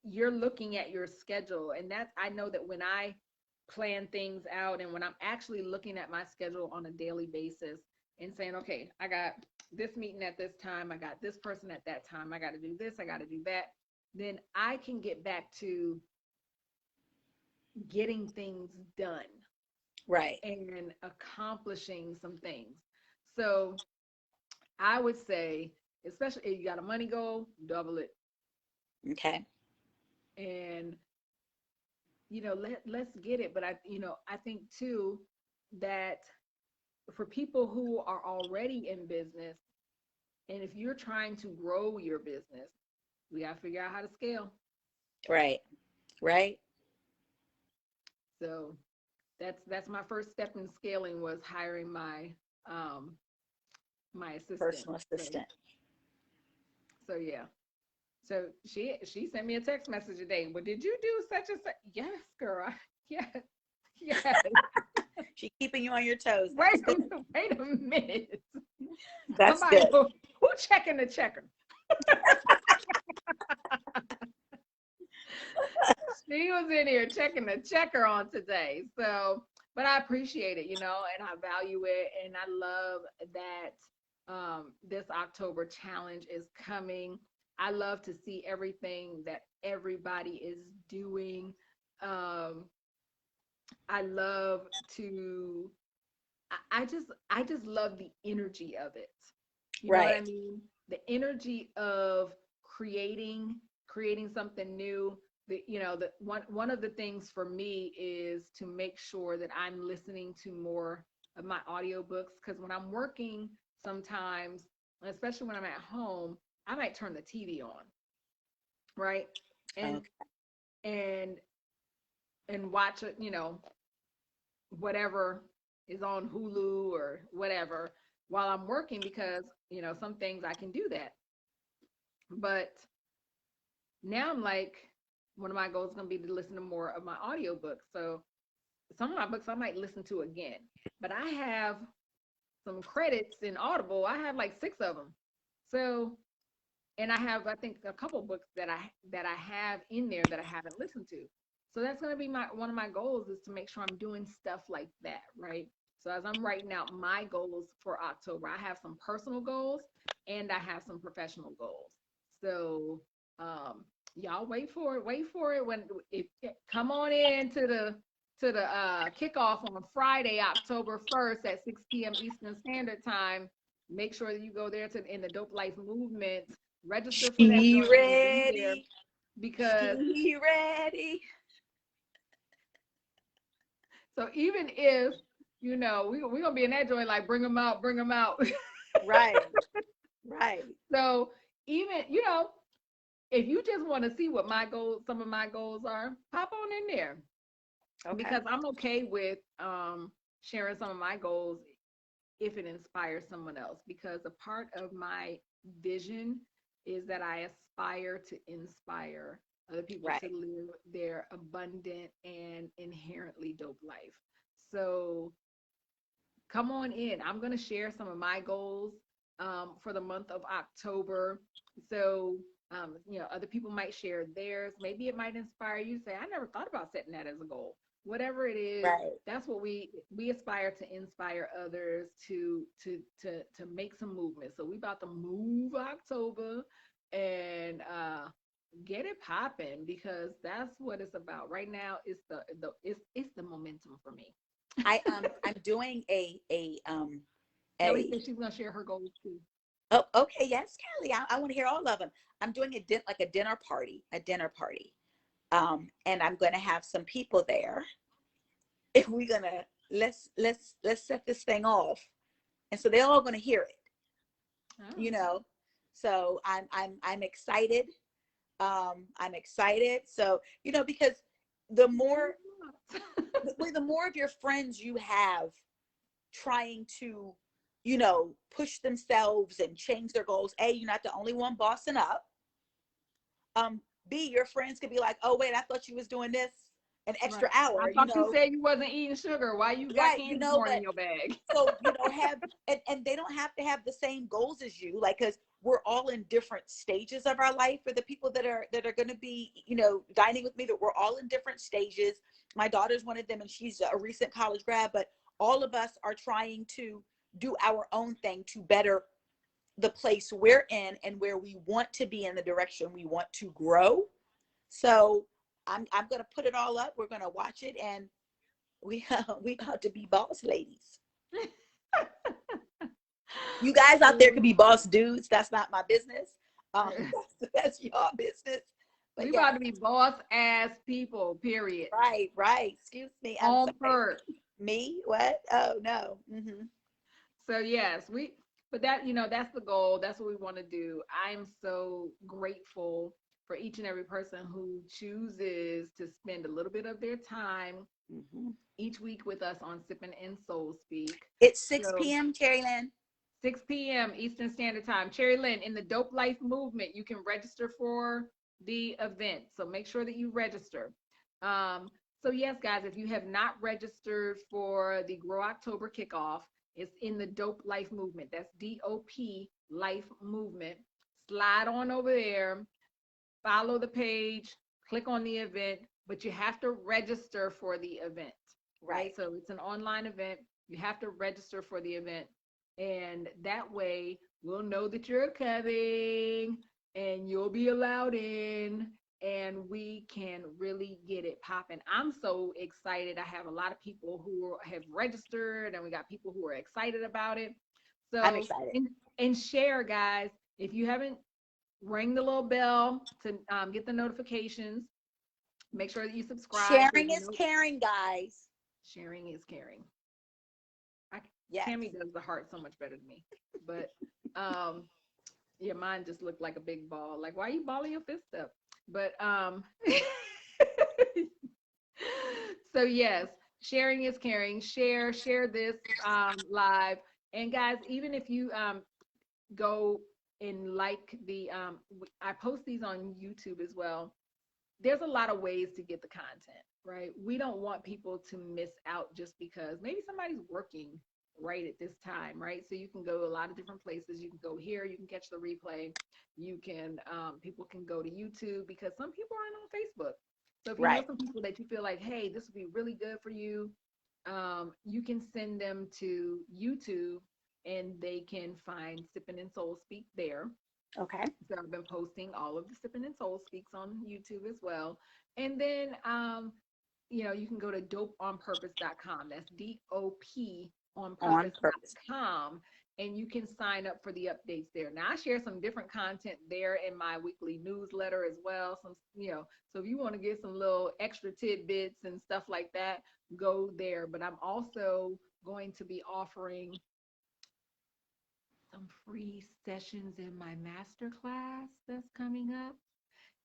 you're looking at your schedule, and that's, I know that when I plan things out and when I'm actually looking at my schedule on a daily basis and saying, okay, I got this meeting at this time, I got this person at that time, I got to do this, I got to do that, then I can get back to getting things done, Right. and accomplishing some things. So I would say, especially if you got a money goal, double it. Okay. And let's get it. But I think too that for people who are already in business, and if you're trying to grow your business, we got to figure out how to scale. Right. Right. So that's my first step in scaling, was hiring my assistant. Personal assistant. So yeah. So she sent me a text message today. Well, did you do such and such? Yes, girl. Yes. Yes. She's keeping you on your toes. Wait a minute. That's Somebody good. who checking the checker? She was in here checking the checker on today. So, but I appreciate it, and I value it, and I love that this October challenge is coming. I love to see everything that everybody is doing. I love to, I just love the energy of it. You know what I mean? The energy of creating something new. The one of the things for me is to make sure that I'm listening to more of my audiobooks, because when I'm working, sometimes, especially when I'm at home, I might turn the TV on, right? And Okay. and watch it, whatever is on Hulu or whatever while I'm working, because some things I can do that. But now I'm like, one of my goals is going to be to listen to more of my audiobooks. So some of my books I might listen to again, but I have some credits in Audible. I have like 6 of them. So, and I have, I think, a couple books that I have in there that I haven't listened to. So that's going to be one of my goals, is to make sure I'm doing stuff like that, right? So as I'm writing out my goals for October, I have some personal goals and I have some professional goals. So y'all wait for it when come on in to the kickoff on Friday, October 1st at 6 p.m. Eastern Standard Time. Make sure that you go there in the Dope Life Movement. Register for that. She Be there, ready. because She ready. so even if we're gonna be in that joint, like, bring them out. Right. Right. So even if you just want to see what some of my goals are, pop on in there. Okay. Because I'm okay with sharing some of my goals if it inspires someone else, because a part of my vision is that I aspire to inspire other people to live their abundant and inherently dope life. So come on in. I'm going to share some of my goals for the month of October. So, other people might share theirs. Maybe it might inspire you to say, I never thought about setting that as a goal. Whatever it is, that's what we aspire to inspire others to make some movement. So we about to move October and get it popping, because that's what it's about right now. It's the momentum for me. I'm doing Kelly said she's gonna share her goals too. Oh, okay. Yes, Kelly. I want to hear all of them. I'm doing a dinner party. And I'm going to have some people there. If we're gonna let's set this thing off, and so they're all going to hear it. Oh. So I'm excited. I'm excited. So because the more the more of your friends you have trying to push themselves and change their goals, A, you're not the only one bossing up. B, your friends could be like, oh wait, I thought you was doing this. an Right. extra I hour, thought you said you wasn't eating sugar. Why you got right, candy corn in but your bag? so, have, and they don't have to have the same goals as you, like, because we're all in different stages of our life. For the people that are going to be, dining with me, that we're all in different stages. My daughter's one of them, and she's a recent college grad, but all of us are trying to do our own thing to better the place we're in and where we want to be, in the direction we want to grow. So I'm going to put it all up. We're going to watch it, and we we got to be boss ladies. You guys out there could be boss dudes. That's not my business. That's your business. But We yeah, about to be boss ass people, period. right. Excuse me. I'm On sorry. purpose. Me? What? Oh no. So yes, but that's the goal. That's what we want to do. I'm so grateful for each and every person who chooses to spend a little bit of their time each week with us on Sippin and Soul Speak. It's 6 So, p.m. Cherry Lynn. 6 p.m. Eastern Standard Time. Cherry Lynn, in the Dope Life movement, you can register for the event. So make sure that you register. So yes, guys, if you have not registered for the Grow October kickoff, it's in the Dope Life movement. That's DOP Life Movement. Slide on over there, follow the page, click on the event, but you have to register for the event, right? So it's an online event. You have to register for the event. And that way we'll know that you're coming and you'll be allowed in and we can really get it popping. I'm so excited. I have a lot of people who have registered and we got people who are excited about it. So I'm excited. And share, guys. If you haven't, ring the little bell to get the notifications. Make sure that you subscribe. Sharing is caring, guys. Sharing is caring. Yes. Tammy does the heart so much better than me. But yeah, mine just looked like a big ball. Like, why are you balling your fist up? But so yes, sharing is caring. Share this live. And guys, even if you go and like I post these on YouTube as well. There's a lot of ways to get the content, right? We don't want people to miss out just because maybe somebody's working right at this time, right? So you can go a lot of different places. You can go here, you can catch the replay. You can, people can go to YouTube because some people aren't on Facebook. So if you know some people that you feel like, hey, this would be really good for you, you can send them to YouTube and they can find Sippin and Soul Speak there. Okay. So I've been posting all of the Sippin and Soul Speaks on YouTube as well. And then, you can go to dopeonpurpose.com. That's DOP on purpose.com. And you can sign up for the updates there. Now I share some different content there in my weekly newsletter as well. So if you want to get some little extra tidbits and stuff like that, go there. But I'm also going to be offering some free sessions in my masterclass that's coming up.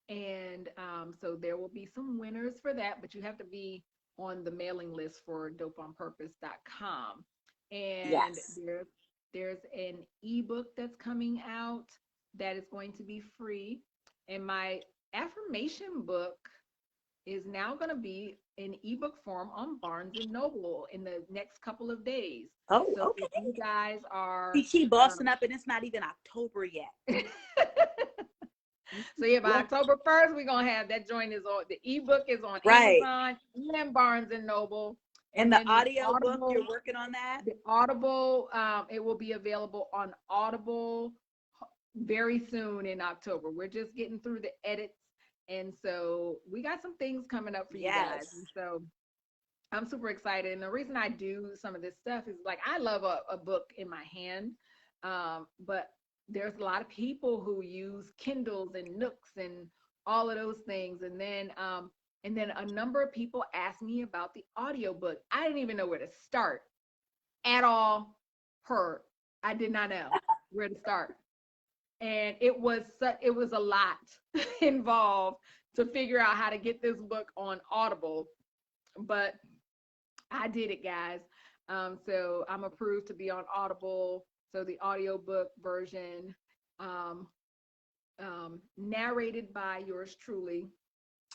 And so there will be some winners for that, but you have to be on the mailing list for dopeonpurpose.com. And there's an ebook that's coming out that is going to be free. And my affirmation book is now going to be in ebook form on Barnes and Noble in the next couple of days. Oh, so okay. If you guys are keep bossing up, and it's not even October yet. So yeah, by October 1st, we're gonna have that joint is on the ebook is on Amazon and Barnes and Noble. And the audio book, you're working on that? The Audible, it will be available on Audible very soon in October. We're just getting through the edits. And so we got some things coming up for you guys. And so I'm super excited. And the reason I do some of this stuff is like, I love a book in my hand. But there's a lot of people who use Kindles and Nooks and all of those things. And then a number of people asked me about the audiobook. I didn't even know where to start at all. I did not know where to start. And it was a lot involved to figure out how to get this book on Audible, but I did it, guys. So I'm approved to be on Audible. So the audiobook version, narrated by yours truly.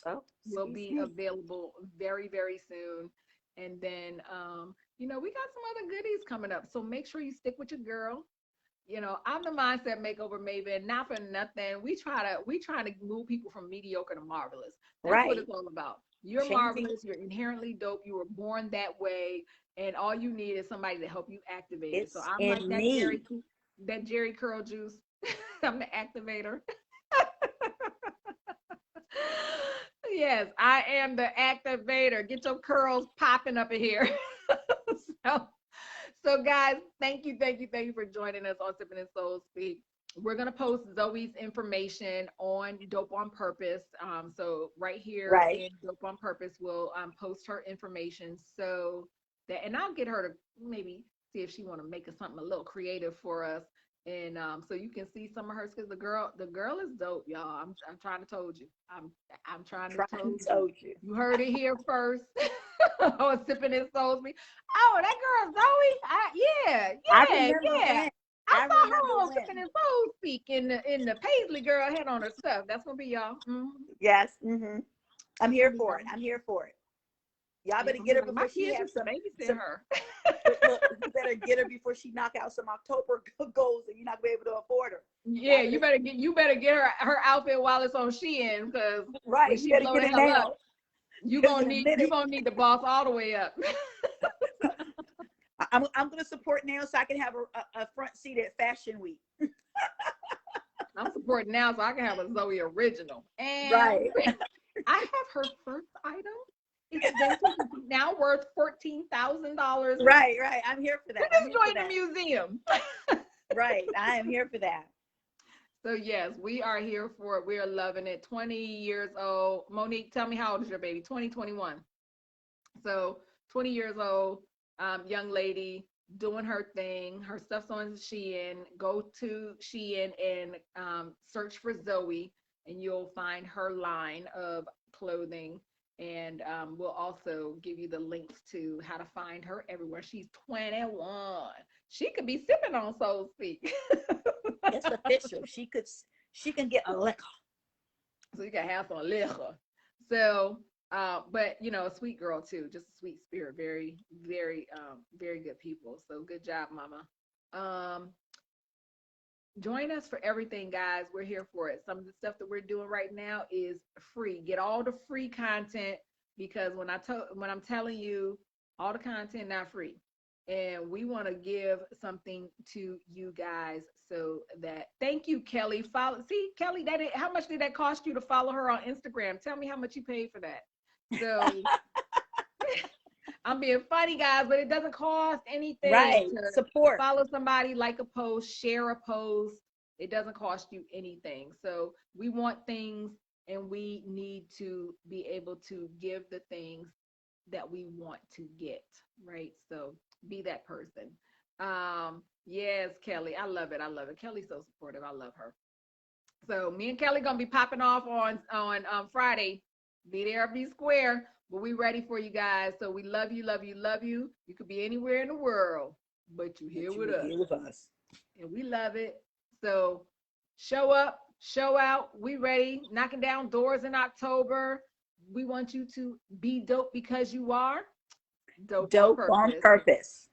Oh, will excuse be me. available very, very soon. And then, we got some other goodies coming up. So make sure you stick with your girl. I'm the mindset makeover maven, not for nothing. We try to move people from mediocre to marvelous. That's what Right. it's all about. You're Changing. marvelous. You're inherently dope. You were born that way, and all you need is somebody to help you activate it. So It's I'm like in me. that Jerry curl juice. I'm the activator. Yes, I am the activator. Get your curls popping up in here. so, so, guys, thank you for joining us on Sippin' and Soul Speak. We're gonna post Zoe's information on Dope on Purpose. So right here Right. in Dope on Purpose, we'll post her information so that, and I'll get her to maybe see if she want to make something a little creative for us, and so you can see some of hers because the girl is dope, y'all. I'm trying to told you. I'm trying to Trying told you. told you. You heard it here first. Oh, Sipping and Soul Speak. Oh, that girl Zoe. Yeah, I yeah, remember yeah. when. I I saw remember her on when. Sipping and Soul Speak in the Paisley girl had on her stuff. That's gonna be y'all. Yes. Mm-hmm. I'm That's here gonna be for y'all. it. I'm here for it. Y'all You're better gonna be get her like, my before she kids have used to babysit some. her. Look, you better get her before she knock out some October goals, and you're not gonna be able to afford her. Yeah, you better get her outfit while it's on Shein, because when Right. You she better blow get the it hell up, now, you because gonna in a need you minute, gonna need the boss all the way up. I'm gonna support now so I can have a front seat at Fashion Week. I'm supporting now so I can have a Zoe original. And Right. I have her first item. It's vintage, now worth $14,000. Right. Right. I'm here for that. I'm Just here for join the that. museum. Right. I am here for that. So yes, we are here for it. We are loving it. 20 years old. Monique, tell me, how old is your baby? 2021. So 20 years old, young lady doing her thing. Her stuff's on Shein. Go to Shein and search for Zoe, and you'll find her line of clothing. And we'll also give you the links to how to find her everywhere. She's 21. She could be sipping on Soul Speak. It's official. She can get a liquor. So you can have some liquor. So, but a sweet girl too, just a sweet spirit, very, very, very good people. So good job, mama. Join us for everything, guys. We're here for it. Some of the stuff that we're doing right now is free. Get all the free content, because when I'm telling you, all the content not free. And we want to give something to you guys, so that, thank you, Kelly. See, Kelly, how much did that cost you to follow her on Instagram? Tell me how much you paid for that. So I'm being funny, guys, but it doesn't cost anything Right. to Support. follow somebody, like a post, share a post. It doesn't cost you anything. So we want things, and we need to be able to give the things that we want to get, right? So be that person. Yes, Kelly, I love it. I love it. Kelly's so supportive. I love her. So me and Kelly gonna be popping off on Friday. Be there, be square. But we ready for you guys. So we love you, love you, love you. You could be anywhere in the world, but you here But with you us, here with us. and we love it. So show up, show out. We ready, knocking down doors in October. We want you to be dope, because you are dope on Dope on purpose. purpose.